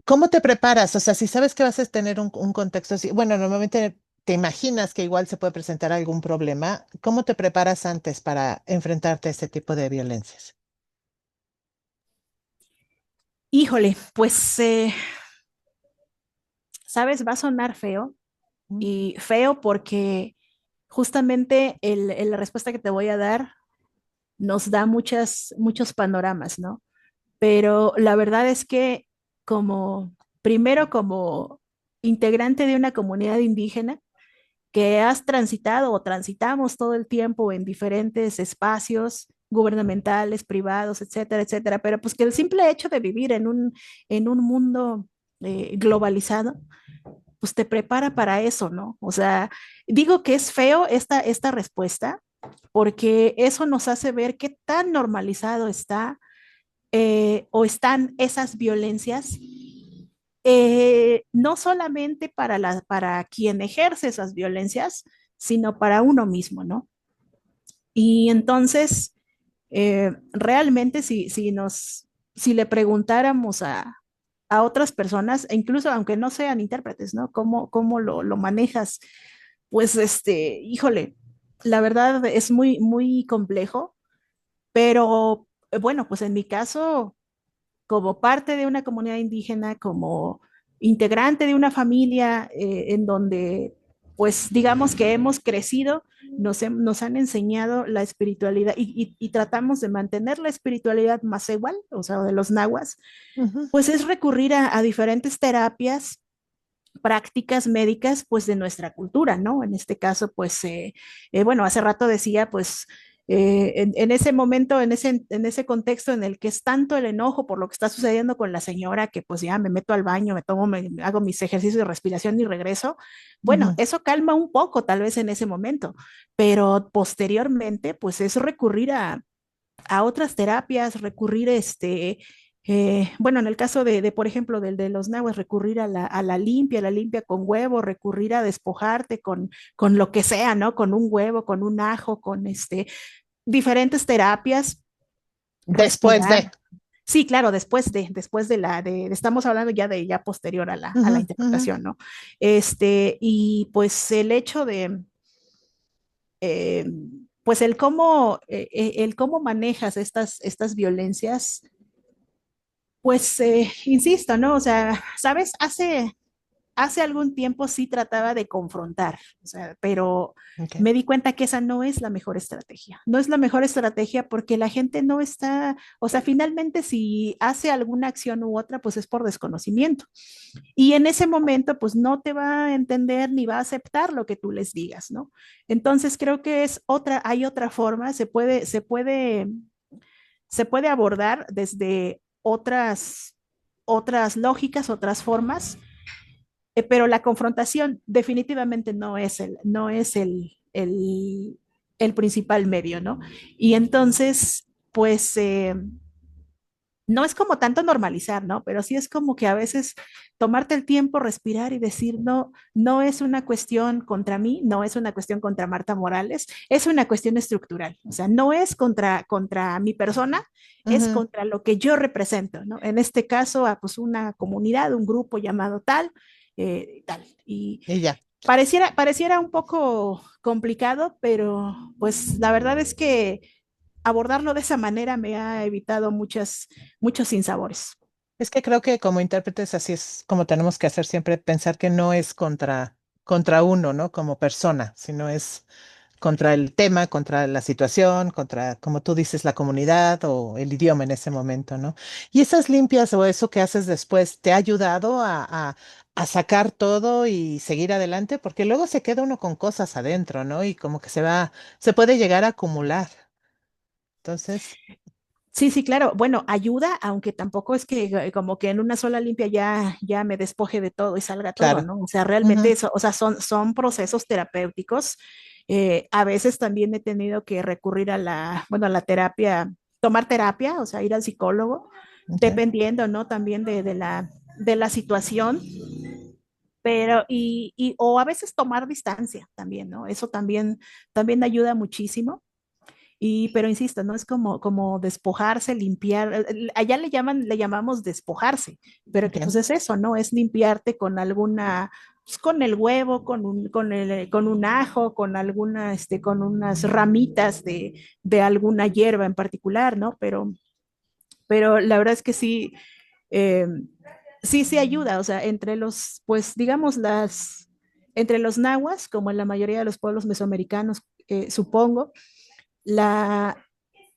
cómo te preparas? O sea, si sabes que vas a tener un contexto así, bueno, normalmente te imaginas que igual se puede presentar algún problema. ¿Cómo te preparas antes para enfrentarte a este tipo de violencias? Híjole, pues, sabes, va a sonar feo Mm. y feo porque justamente la respuesta que te voy a dar nos da muchos panoramas, ¿no? Pero la verdad es que primero como integrante de una comunidad indígena, que has transitado o transitamos todo el tiempo en diferentes espacios gubernamentales, privados, etcétera, etcétera, pero pues que el simple hecho de vivir en un mundo globalizado, pues te prepara para eso, ¿no? O sea, digo que es feo esta respuesta porque eso nos hace ver qué tan normalizado está o están esas violencias, no solamente para quien ejerce esas violencias, sino para uno mismo, ¿no? Y entonces, realmente si le preguntáramos a otras personas, e incluso aunque no sean intérpretes, ¿no? ¿Cómo lo manejas? Pues, híjole, la verdad es muy complejo, pero bueno, pues en mi caso, como parte de una comunidad indígena, como integrante de una familia en donde, pues digamos que hemos crecido, nos han enseñado la espiritualidad y tratamos de mantener la espiritualidad más igual, o sea, de los nahuas, Ujú. pues es recurrir a diferentes terapias prácticas médicas pues de nuestra cultura, ¿no? En este caso, pues, bueno, hace rato decía, pues, en ese momento, en ese contexto en el que es tanto el enojo por lo que está sucediendo con la señora, que pues ya me meto al baño, hago mis ejercicios de respiración y regreso, bueno, Ujú. eso calma un poco tal vez en ese momento, pero posteriormente, pues es recurrir a otras terapias, recurrir bueno, en el caso por ejemplo, del de los nahuas, recurrir la limpia con huevo, recurrir a despojarte con lo que sea, ¿no? Con un huevo, con un ajo, con diferentes terapias, Después respirar. de. Sí, claro, después estamos hablando ya ya posterior a la Ujú, ujú. interpretación, ¿no? Y pues el hecho eh, pues el cómo manejas estas violencias, pues insisto, ¿no? O sea, ¿sabes? Hace algún tiempo sí trataba de confrontar, o sea, pero Ok. me di cuenta que esa no es la mejor estrategia. No es la mejor estrategia porque la gente no está, o sea, finalmente si hace alguna acción u otra, pues es por desconocimiento. Y en ese momento, pues no te va a entender ni va a aceptar lo que tú les digas, ¿no? Entonces creo que hay otra forma, se puede abordar desde otras lógicas, otras formas, pero la confrontación definitivamente no es el principal medio, ¿no? Y entonces, pues no es como tanto normalizar, ¿no? Pero sí es como que a veces tomarte el tiempo, respirar y decir, no, no es una cuestión contra mí, no es una cuestión contra Marta Morales, es una cuestión estructural. O sea, no es contra mi persona, es Ujú. contra lo que yo represento, ¿no? En este caso, pues una comunidad, un grupo llamado tal, tal. Y Y ya. pareciera un poco complicado, pero pues la verdad es que abordarlo de esa manera me ha evitado muchos sinsabores. Es que creo que como intérpretes así es como tenemos que hacer siempre, pensar que no es contra uno, ¿no? Como persona, sino es contra el tema, contra la situación, contra, como tú dices, la comunidad o el idioma en ese momento, ¿no? Y esas limpias o eso que haces después, ¿te ha ayudado a sacar todo y seguir adelante? Porque luego se queda uno con cosas adentro, ¿no? Y como que se puede llegar a acumular. Entonces, Sí, sí, claro. Bueno, ayuda, aunque tampoco es que como que en una sola limpia ya me despoje de todo y salga todo, claro. ¿no? O sea, realmente Ujú. eso, o sea, son procesos terapéuticos. A veces también he tenido que recurrir bueno, a la terapia, tomar terapia, o sea, ir al psicólogo, Ok. dependiendo, ¿no? También de la situación, pero, o a veces tomar distancia también, ¿no? Eso también ayuda muchísimo. Pero insisto, ¿no? Es como despojarse, limpiar. Allá le llamamos despojarse, pero que pues Ok. es eso, ¿no? Es limpiarte con pues, con el huevo, con un ajo, con unas ramitas de alguna hierba en particular, ¿no? Pero la verdad es que sí, eh, sí ayuda, o sea, pues digamos entre los nahuas, como en la mayoría de los pueblos mesoamericanos, supongo, la,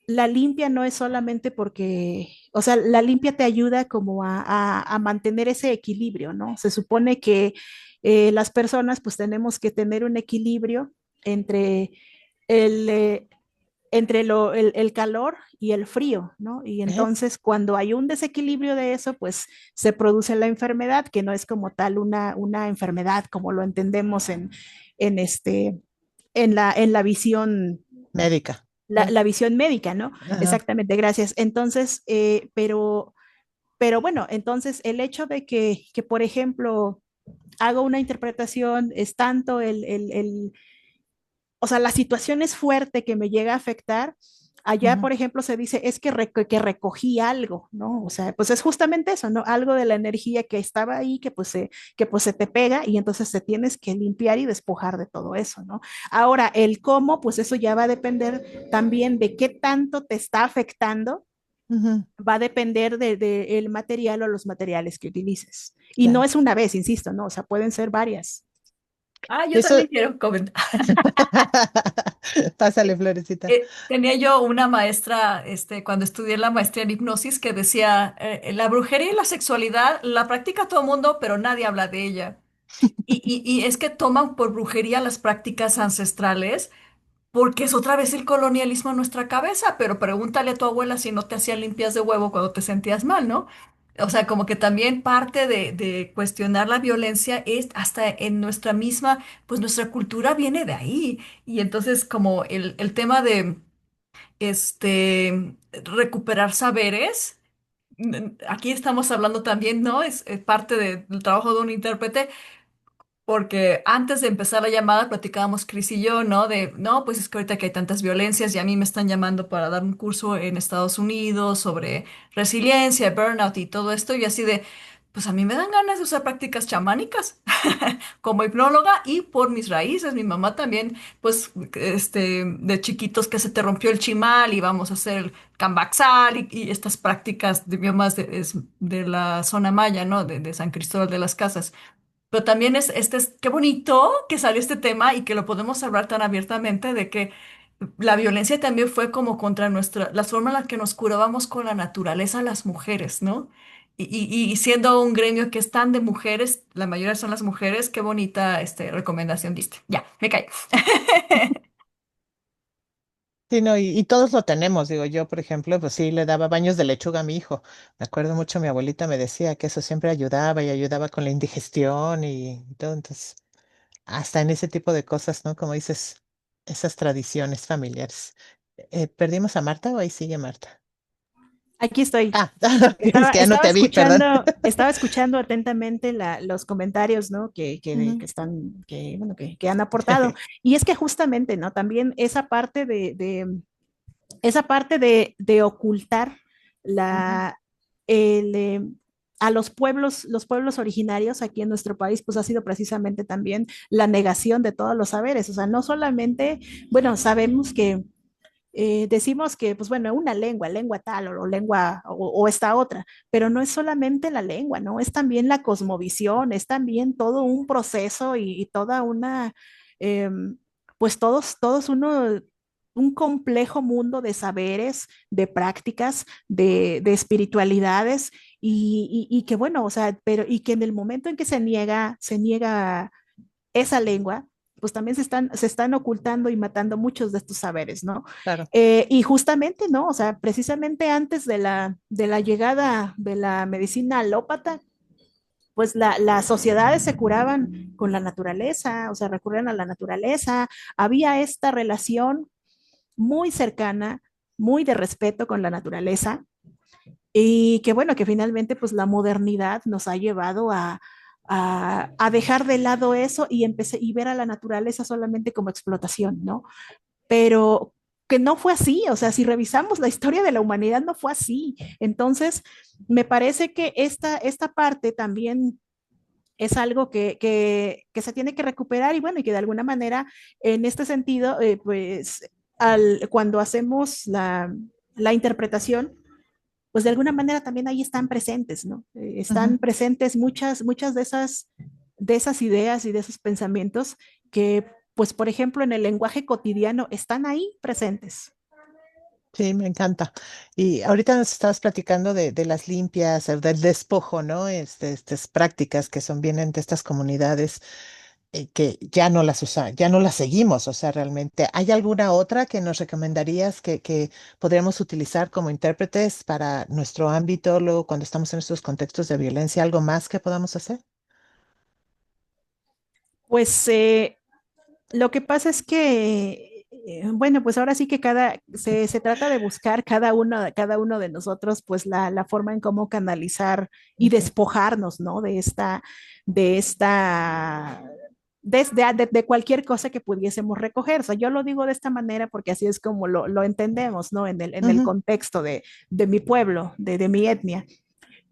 la limpia no es solamente porque, o sea, la limpia te ayuda como a mantener ese equilibrio, ¿no? Se supone que las personas pues tenemos que tener un equilibrio entre el, eh, el calor y el frío, ¿no? Y Ok. entonces cuando hay un desequilibrio de eso, pues se produce la enfermedad, que no es como tal una enfermedad como lo entendemos en en la visión Médica. Sí. la visión médica, ¿no? Ajá. Exactamente, gracias. Entonces, pero bueno, entonces el hecho de que, por ejemplo, hago una interpretación, es tanto o sea, la situación es fuerte que me llega a afectar. Allá, Ujú. por ejemplo, se dice, es que recogí algo, ¿no? O sea, pues es justamente eso, ¿no? Algo de la energía que estaba ahí, que pues se te pega y entonces te tienes que limpiar y despojar de todo eso, ¿no? Ahora, el cómo, pues eso ya va a depender también de qué tanto te está afectando, Ujú. va a depender de el material o los materiales que utilices. Y no Claro. es una vez, insisto, ¿no? O sea, pueden ser varias. Ah, yo Eso. también quiero comentar. Pásale, Florecita. Tenía yo una maestra, cuando estudié la maestría en hipnosis, que decía, la brujería y la sexualidad la practica todo el mundo, pero nadie habla de ella. Y es que toman por brujería las prácticas ancestrales porque es otra vez el colonialismo en nuestra cabeza, pero pregúntale a tu abuela si no te hacía limpias de huevo cuando te sentías mal, ¿no? O sea, como que también parte de cuestionar la violencia es hasta en nuestra misma, pues nuestra cultura viene de ahí. Y entonces como el tema de recuperar saberes, aquí estamos hablando también, ¿no? Es parte del trabajo de un intérprete porque antes de empezar la llamada platicábamos Chris y yo, ¿no? No, pues es que ahorita que hay tantas violencias y a mí me están llamando para dar un curso en Estados Unidos sobre resiliencia, burnout y todo esto. Y así pues a mí me dan ganas de usar prácticas chamánicas como hipnóloga y por mis raíces. Mi mamá también, pues, de chiquitos que se te rompió el chimal y vamos a hacer el cambaxal y estas prácticas de biomas de la zona maya, ¿no? De San Cristóbal de las Casas. Pero también qué bonito que salió este tema y que lo podemos hablar tan abiertamente de que la violencia también fue como contra la forma en la que nos curábamos con la naturaleza las mujeres, ¿no? Y siendo un gremio que es tan de mujeres, la mayoría son las mujeres, qué bonita recomendación diste. Ya, me caí. Sí, no, y todos lo tenemos, digo yo, por ejemplo, pues sí, le daba baños de lechuga a mi hijo. Me acuerdo mucho, mi abuelita me decía que eso siempre ayudaba y ayudaba con la indigestión y todo, entonces, hasta en ese tipo de cosas, ¿no? Como dices. esas tradiciones familiares. ¿Perdimos a Marta o ahí sigue Marta? Aquí estoy. Ah, es que ya no te vi, perdón. Estaba escuchando atentamente los comentarios, ¿no? Ujú. Que están, bueno, que han aportado. Y es que justamente, ¿no? También esa parte de ocultar Ujú. la, a los pueblos originarios aquí en nuestro país, pues ha sido precisamente también la negación de todos los saberes. O sea, no solamente, bueno, sabemos que decimos que, pues bueno, una lengua, lengua tal o lengua o esta otra, pero no es solamente la lengua, ¿no? Es también la cosmovisión, es también todo un proceso y toda una, eh, pues un complejo mundo de saberes, de prácticas, de espiritualidades y que bueno, o sea, pero y que en el momento en que se niega esa lengua, pues también se están ocultando y matando muchos de estos saberes, ¿no? Claro. Y justamente, ¿no? O sea, precisamente antes de la llegada de la medicina alópata, pues las sociedades se curaban con la naturaleza, o sea, recurrían a la naturaleza, había esta relación muy cercana, muy de respeto con la naturaleza, y que bueno, que finalmente pues la modernidad nos ha llevado a dejar de lado eso y empecé y ver a la naturaleza solamente como explotación, ¿no? Pero que no fue así, o sea, si revisamos la historia de la humanidad, no fue así. Entonces, me parece que esta parte también es algo que se tiene que recuperar y bueno, y que de alguna manera, en este sentido, pues cuando hacemos la interpretación, pues de alguna manera también ahí están presentes, ¿no? Ujú. Están presentes muchas de esas ideas y de esos pensamientos que, pues, por ejemplo, en el lenguaje cotidiano están ahí presentes. Sí, me encanta. Y ahorita nos estabas platicando de las limpias, del despojo, ¿no? Estas prácticas que son vienen de estas comunidades que ya no las ya no las seguimos. O sea, realmente, ¿hay alguna otra que nos recomendarías que podríamos utilizar como intérpretes para nuestro ámbito, luego cuando estamos en estos contextos de violencia, algo más que podamos hacer? Pues lo que pasa es que, bueno, pues ahora sí que se trata de buscar cada uno de nosotros, pues la forma en cómo canalizar y Ujú. despojarnos, ¿no? De esta, de cualquier cosa que pudiésemos recoger. O sea, yo lo digo de esta manera porque así es como lo entendemos, ¿no? En el Ujú. contexto de mi pueblo, de mi etnia.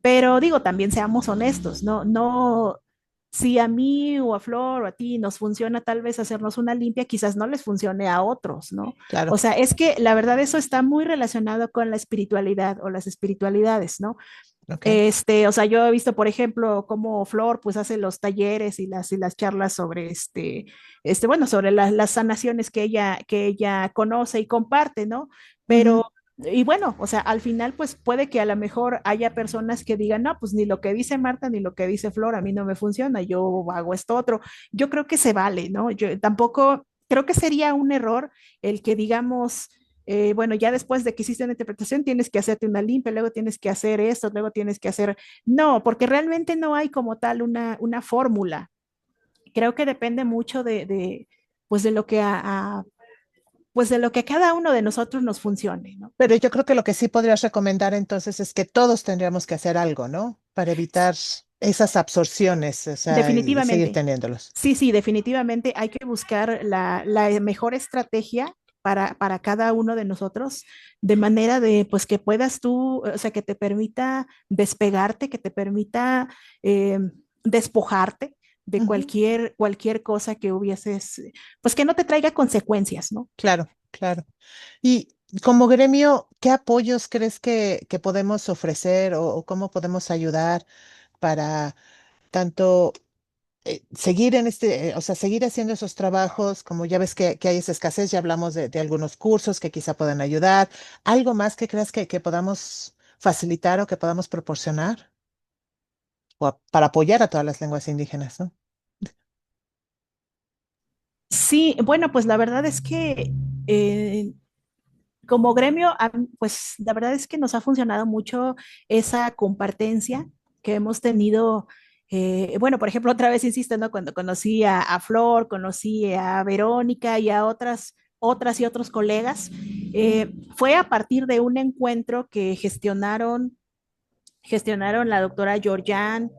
Pero digo, también seamos honestos, no, si a mí o a Flor o a ti nos funciona tal vez hacernos una limpia, quizás no les funcione a otros, ¿no? O Claro. sea, es que la verdad eso está muy relacionado con la espiritualidad o las espiritualidades, ¿no? Ok. O sea, yo he visto, por ejemplo, cómo Flor pues hace los talleres y las charlas sobre bueno, sobre las sanaciones que ella conoce y comparte, ¿no? Ujú. Pero, y bueno, o sea, al final pues puede que a lo mejor haya personas que digan, no, pues ni lo que dice Marta ni lo que dice Flor a mí no me funciona, yo hago esto otro. Yo creo que se vale, ¿no? Yo tampoco, creo que sería un error el que digamos bueno, ya después de que hiciste una interpretación, tienes que hacerte una limpia, luego tienes que hacer esto, luego tienes que hacer... No, porque realmente no hay como tal una fórmula. Creo que depende mucho pues de lo que pues de lo que a cada uno de nosotros nos funcione, ¿no? Pero yo creo que lo que sí podrías recomendar entonces es que todos tendríamos que hacer algo, ¿no? Para evitar esas absorciones, o sea, y seguir Definitivamente. teniéndolos. Sí, sí, definitivamente hay que buscar la mejor estrategia para cada uno de nosotros, de manera de, pues, que puedas tú, o sea, que te permita despegarte, que te permita eh, despojarte de Ujú. cualquier cosa que hubieses, pues, que no te traiga consecuencias, ¿no? Claro, claro. Y como gremio, ¿qué apoyos crees que podemos ofrecer o cómo podemos ayudar para tanto seguir en o sea, seguir haciendo esos trabajos, como ya ves que hay esa escasez, ya hablamos de algunos cursos que quizá puedan ayudar, algo más que creas que podamos facilitar o que podamos proporcionar para apoyar a todas las lenguas indígenas, ¿no? Sí, bueno, pues la verdad es que eh, como gremio, pues la verdad es que nos ha funcionado mucho esa compartencia que hemos tenido. Bueno, por ejemplo, otra vez insisto, ¿no? Cuando conocí a Flor, conocí a Verónica y a otras otras y otros colegas. Fue a partir de un encuentro que gestionaron la doctora Georgian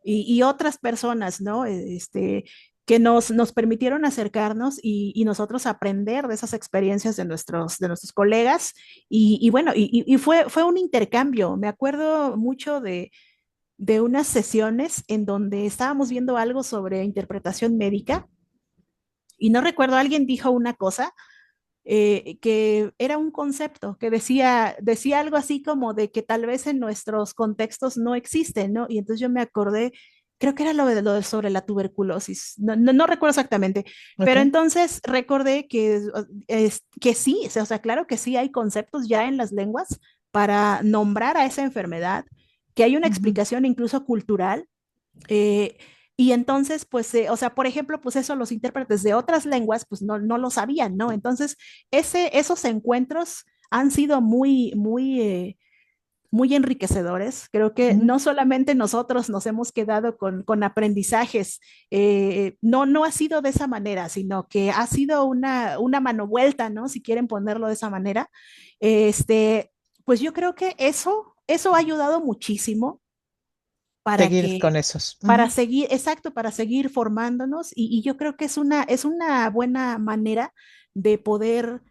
y otras personas, ¿no? Que nos permitieron acercarnos y nosotros aprender de esas experiencias de nuestros colegas. Y bueno, fue un intercambio. Me acuerdo mucho de unas sesiones en donde estábamos viendo algo sobre interpretación médica y no recuerdo, alguien dijo una cosa que era un concepto que decía algo así como de que tal vez en nuestros contextos no existen, ¿no? Y entonces yo me acordé, creo que era sobre la tuberculosis, no recuerdo exactamente, pero Ok. entonces recordé que sí, o sea, claro que sí hay conceptos ya en las lenguas para nombrar a esa enfermedad, que hay una Ujú. explicación incluso cultural. eh, y entonces, pues, o sea, por ejemplo, pues eso los intérpretes de otras lenguas, pues no lo sabían, ¿no? Entonces, esos encuentros han sido muy enriquecedores. Creo que Ujú. no solamente nosotros nos hemos quedado con aprendizajes, no ha sido de esa manera, sino que ha sido una mano vuelta, ¿no? Si quieren ponerlo de esa manera. Este, pues yo creo que eso ha ayudado muchísimo para Seguir con que esos. para Ujú. seguir, exacto, para seguir formándonos y yo creo que es una buena manera de poder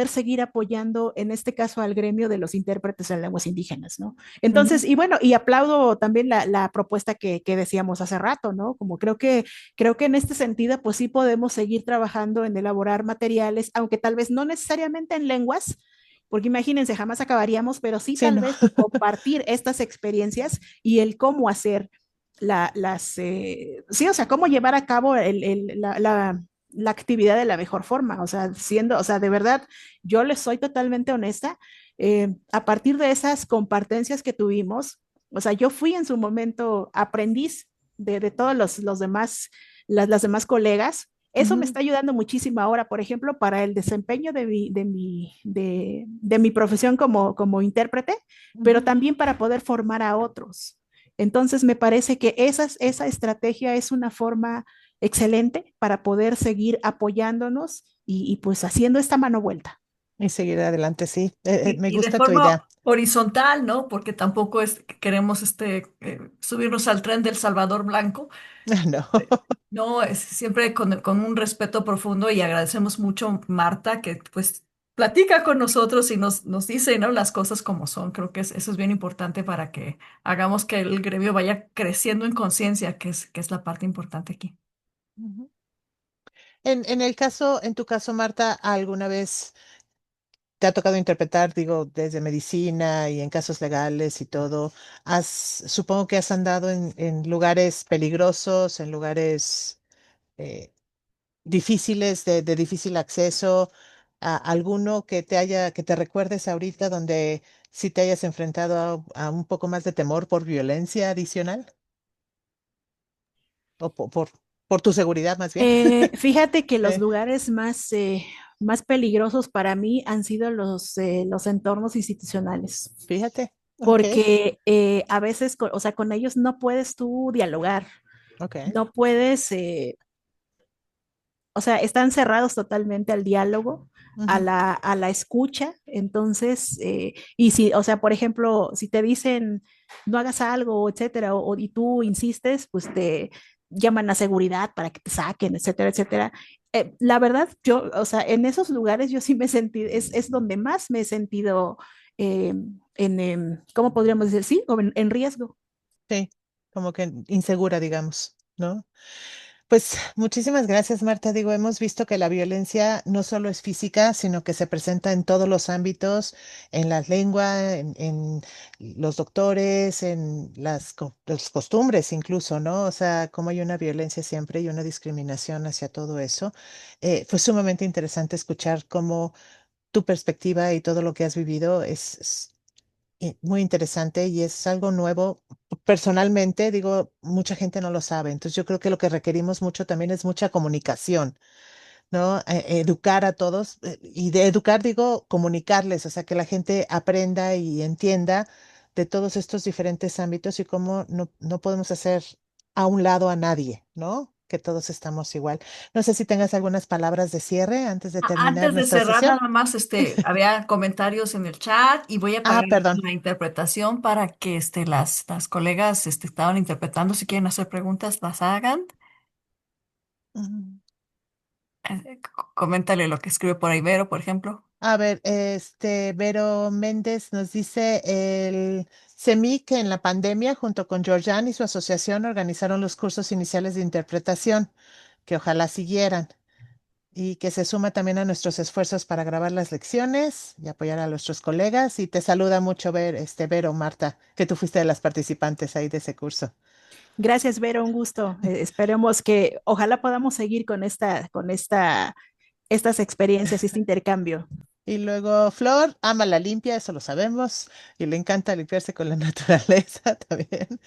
seguir apoyando, en este caso, al gremio de los intérpretes en lenguas indígenas, ¿no? Entonces, Ujú. y bueno, y aplaudo también la propuesta que decíamos hace rato, ¿no? Como creo que en este sentido, pues sí podemos seguir trabajando en elaborar materiales, aunque tal vez no necesariamente en lenguas, porque imagínense, jamás acabaríamos, pero sí Sí, tal no. vez compartir estas experiencias y el cómo hacer sí, o sea, cómo llevar a cabo la actividad de la mejor forma, o sea, o sea, de verdad, yo les soy totalmente honesta, a partir de esas compartencias que tuvimos, o sea, yo fui en su momento aprendiz de todos los demás, las demás colegas. Eso me Ujú. está ayudando muchísimo ahora, por ejemplo, para el desempeño de mi profesión como intérprete, pero Ujú. también para poder formar a otros. Entonces, me parece que esa estrategia es una forma excelente para poder seguir apoyándonos pues haciendo esta mano vuelta. Y seguir adelante, sí. Me Y de gusta tu forma idea. horizontal, ¿no? Porque tampoco es que queremos subirnos al tren del Salvador Blanco. No. No, es siempre con un respeto profundo y agradecemos mucho, Marta, que pues platica con nosotros y nos dice, ¿no? Las cosas como son. Creo que eso es bien importante para que hagamos que el gremio vaya creciendo en conciencia, que es la parte importante aquí. Ujú. En tu caso, Marta, ¿alguna vez te ha tocado interpretar, digo, desde medicina y en casos legales y todo? Supongo que has andado en lugares peligrosos, en lugares eh, difíciles, de difícil acceso, alguno que te recuerdes ahorita donde sí te hayas enfrentado a un poco más de temor por violencia adicional o por tu seguridad más bien. Fíjate que los Eh, lugares más peligrosos para mí han sido los entornos institucionales, Fíjate, ok, porque a veces, o sea, con ellos no puedes tú dialogar, ok. no puedes, o sea, están cerrados totalmente al diálogo, a Ujú. la escucha. Entonces, y si, o sea, por ejemplo, si te dicen no hagas algo, etcétera, y tú insistes, pues te llaman a seguridad para que te saquen, etcétera, etcétera. La verdad, o sea, en esos lugares yo sí me sentí, es donde más me he sentido eh, ¿cómo podríamos decir? Sí, como en riesgo. Sí, como que insegura, digamos, ¿no? Pues muchísimas gracias, Marta. Digo, hemos visto que la violencia no solo es física, sino que se presenta en todos los ámbitos, en la lengua, en los doctores, en las costumbres incluso, ¿no? O sea, cómo hay una violencia siempre y una discriminación hacia todo eso. Fue sumamente interesante escuchar cómo tu perspectiva y todo lo que has vivido es muy interesante y es algo nuevo. Personalmente, digo, mucha gente no lo sabe. Entonces, yo creo que lo que requerimos mucho también es mucha comunicación, ¿no? Educar a todos y de educar, digo, comunicarles, o sea, que la gente aprenda y entienda de todos estos diferentes ámbitos y cómo no podemos hacer a un lado a nadie, ¿no? que todos estamos igual. No sé si tengas algunas palabras de cierre antes de terminar Antes de nuestra cerrar, sesión. nada más, había comentarios en el chat y voy a Ah, apagar perdón. la interpretación para que las colegas estaban interpretando. Si quieren hacer preguntas, las hagan. Mm. Coméntale lo que escribe por ahí Vero, por ejemplo. A ver, Vero Méndez nos dice el CEMIC que en la pandemia, junto con Georgian y su asociación, organizaron los cursos iniciales de interpretación, que ojalá siguieran, y que se suma también a nuestros esfuerzos para grabar las lecciones y apoyar a nuestros colegas. Y te saluda mucho Vero, Marta, que tú fuiste de las participantes ahí de ese curso. Gracias, Vero, un gusto. Esperemos que ojalá podamos seguir estas experiencias, este intercambio. Y luego Flor ama la limpia, eso lo sabemos, y le encanta limpiarse con la naturaleza también.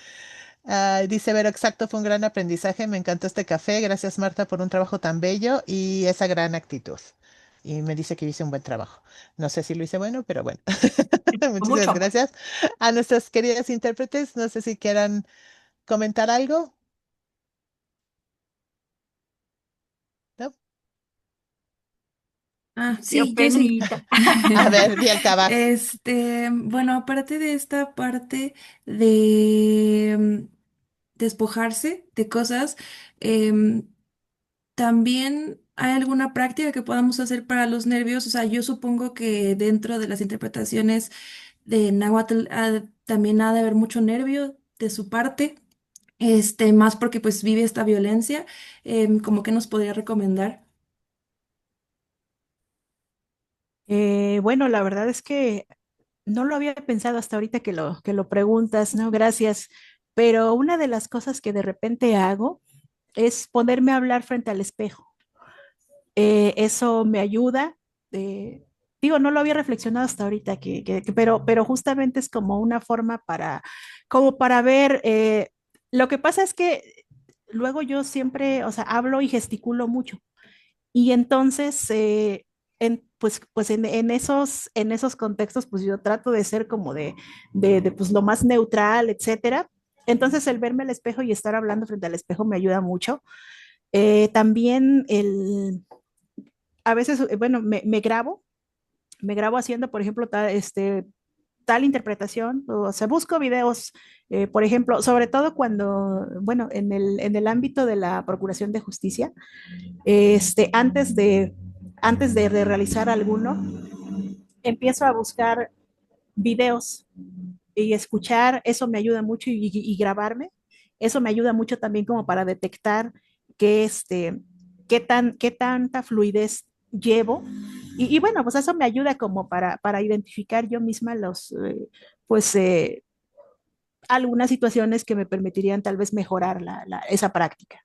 Dice Vero, exacto, fue un gran aprendizaje, me encantó este café, gracias Marta por un trabajo tan bello y esa gran actitud. Y me dice que hice un buen trabajo. No sé si lo hice bueno, pero bueno. Con Muchísimas mucho. gracias. A nuestras queridas intérpretes, no sé si quieran comentar algo. ¿No? Ah, Dio sí, yo sí. penita. A ver, Bielka, vas. Bueno, aparte de esta parte de despojarse de cosas, em, también hay alguna práctica que podamos hacer para los nervios. O sea, yo supongo que dentro de las interpretaciones de Nahuatl también ha de haber mucho nervio de su parte, más porque pues vive esta violencia. ¿Cómo que nos podría recomendar? Bueno, la verdad es que no lo había pensado hasta ahorita que lo preguntas, ¿no? Gracias. Pero una de las cosas que de repente hago es ponerme a hablar frente al espejo. Eso me ayuda. Digo, no lo había reflexionado hasta ahorita, pero justamente es como una forma como para ver. Lo que pasa es que luego yo siempre, o sea, hablo y gesticulo mucho. Y entonces, pues en esos contextos, pues yo trato de ser como pues lo más neutral, etcétera. Entonces, el verme al espejo y estar hablando frente al espejo me ayuda mucho. También a veces, bueno, me grabo haciendo, por ejemplo, tal interpretación, o sea, busco videos, por ejemplo, sobre todo cuando, bueno, en el ámbito de la Procuración de Justicia, antes de realizar alguno, empiezo a buscar videos y escuchar, eso me ayuda mucho y grabarme, eso me ayuda mucho también como para detectar qué, qué tanta fluidez llevo. Y bueno, pues eso me ayuda como para identificar yo misma pues, algunas situaciones que me permitirían tal vez mejorar esa práctica.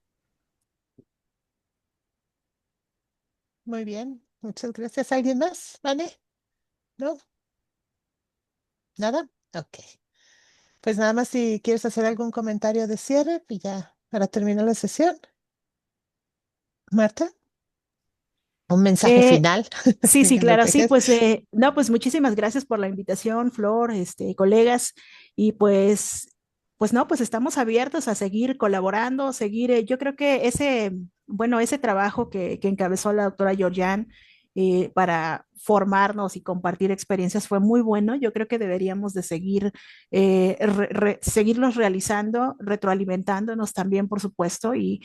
Muy bien, muchas gracias. ¿Alguien más? ¿Vale? ¿No? ¿Nada? Ok. Pues nada más si quieres hacer algún comentario de cierre y ya para terminar la sesión. Marta, un mensaje Eh, final Sí, sí, que nos claro, sí, dejes. pues no, pues muchísimas gracias por la invitación, Flor, colegas, y pues no, pues estamos abiertos a seguir colaborando, seguir, yo creo que bueno, ese trabajo que encabezó la doctora Georgian para formarnos y compartir experiencias fue muy bueno. Yo creo que deberíamos de seguir, seguirlos realizando, retroalimentándonos también, por supuesto, y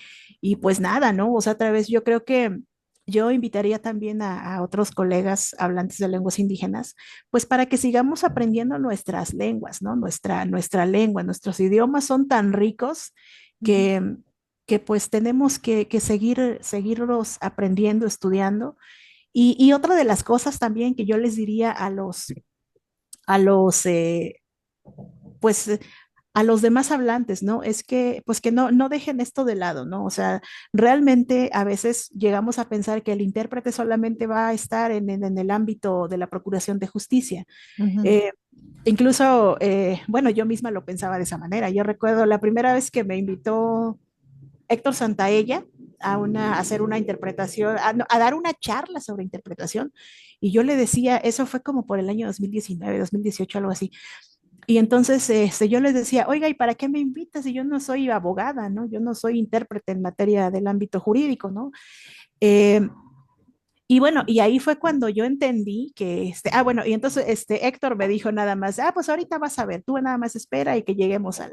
pues nada, ¿no? O sea, otra vez yo creo que yo invitaría también a otros colegas hablantes de lenguas indígenas, pues para que sigamos aprendiendo nuestras lenguas, ¿no? Nuestra lengua, nuestros idiomas son tan ricos Ujú. que, que pues tenemos que seguirlos aprendiendo, estudiando. Y otra de las cosas también que yo les diría a los pues a los demás hablantes, ¿no? Es que, pues que no dejen esto de lado, ¿no? O sea, realmente a veces llegamos a pensar que el intérprete solamente va a estar en el ámbito de la procuración de justicia. Ujú. Eh, Incluso, bueno, yo misma lo pensaba de esa manera. Yo recuerdo la primera vez que me invitó Héctor Santaella a hacer una interpretación, no, a dar una charla sobre interpretación. Y yo le decía, eso fue como por el año 2019, 2018, algo así. Y entonces yo les decía, oiga, ¿y para qué me invitas si yo no soy abogada, ¿no? Yo no soy intérprete en materia del ámbito jurídico, ¿no? Eh, y bueno, y ahí fue cuando yo entendí que, bueno, y entonces Héctor me dijo nada más, pues ahorita vas a ver, tú nada más espera y que lleguemos a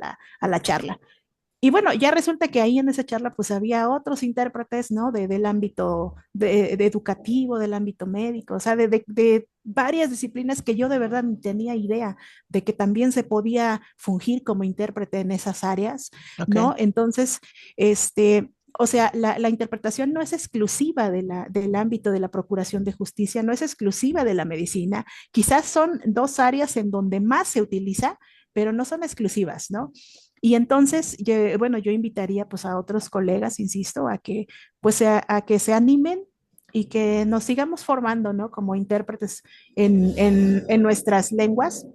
la charla. Y bueno, ya resulta que ahí en esa charla pues había otros intérpretes, ¿no? Del ámbito de educativo, del ámbito médico, o sea, de varias disciplinas que yo de verdad no tenía idea de que también se podía fungir como intérprete en esas áreas, Ok, ¿no? Entonces, o sea, la interpretación no es exclusiva del ámbito de la procuración de justicia, no es exclusiva de la medicina, quizás son dos áreas en donde más se utiliza, pero no son exclusivas, ¿no? Y entonces, bueno, yo invitaría pues a otros colegas, insisto, a que pues a que se animen y que nos sigamos formando, ¿no? Como intérpretes en nuestras lenguas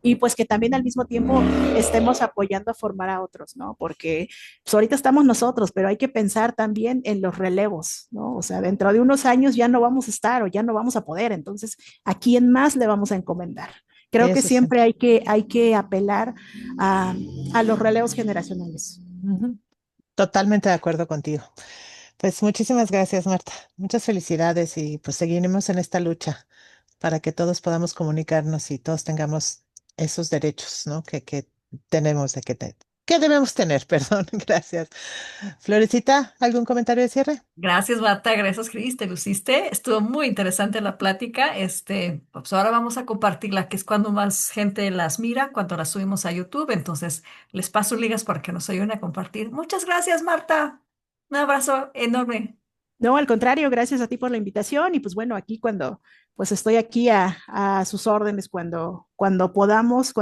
y pues que también al mismo tiempo estemos apoyando a formar a otros, ¿no? Porque pues ahorita estamos nosotros, pero hay que pensar también en los relevos, ¿no? O sea, dentro de unos años ya no vamos a estar o ya no vamos a poder, entonces, ¿a quién más le vamos a encomendar? sí, Creo que eso siempre siempre. hay que apelar a, a los relevos generacionales. Ujú. Totalmente de acuerdo contigo. Pues muchísimas gracias, Marta. Muchas felicidades y pues seguiremos en esta lucha para que todos podamos comunicarnos y todos tengamos esos derechos, ¿no? Que tenemos que debemos tener, perdón. Gracias. Florecita, ¿algún comentario de cierre? Gracias, Marta, gracias, Cris, te luciste. Estuvo muy interesante la plática. Pues ahora vamos a compartirla, que es cuando más gente las mira, cuando las subimos a YouTube. Entonces, les paso ligas para que nos ayuden a compartir. Muchas gracias, Marta. Un abrazo enorme. No, al contrario, gracias a ti por la invitación y pues bueno, aquí cuando, pues estoy aquí a sus órdenes cuando podamos,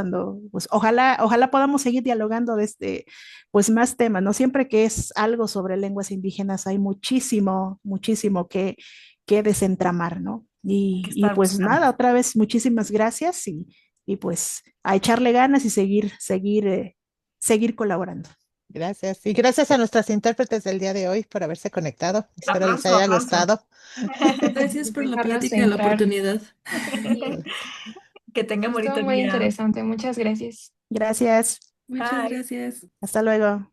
pues ojalá podamos seguir dialogando de pues más temas, ¿no? Siempre que es algo sobre lenguas indígenas hay muchísimo que desentramar, ¿no? Hay que Y estar pues buscando. nada, otra vez muchísimas gracias y pues a echarle ganas y seguir colaborando. Gracias. Y gracias a nuestras intérpretes del día de hoy por haberse conectado. Espero les Aplauso, haya aplauso. gustado. Gracias por la Dejarlos plática y la entrar. oportunidad. Sí, Que tengan estuvo bonito muy día. interesante. Muchas gracias. Gracias. Muchas Bye. gracias. Hasta luego.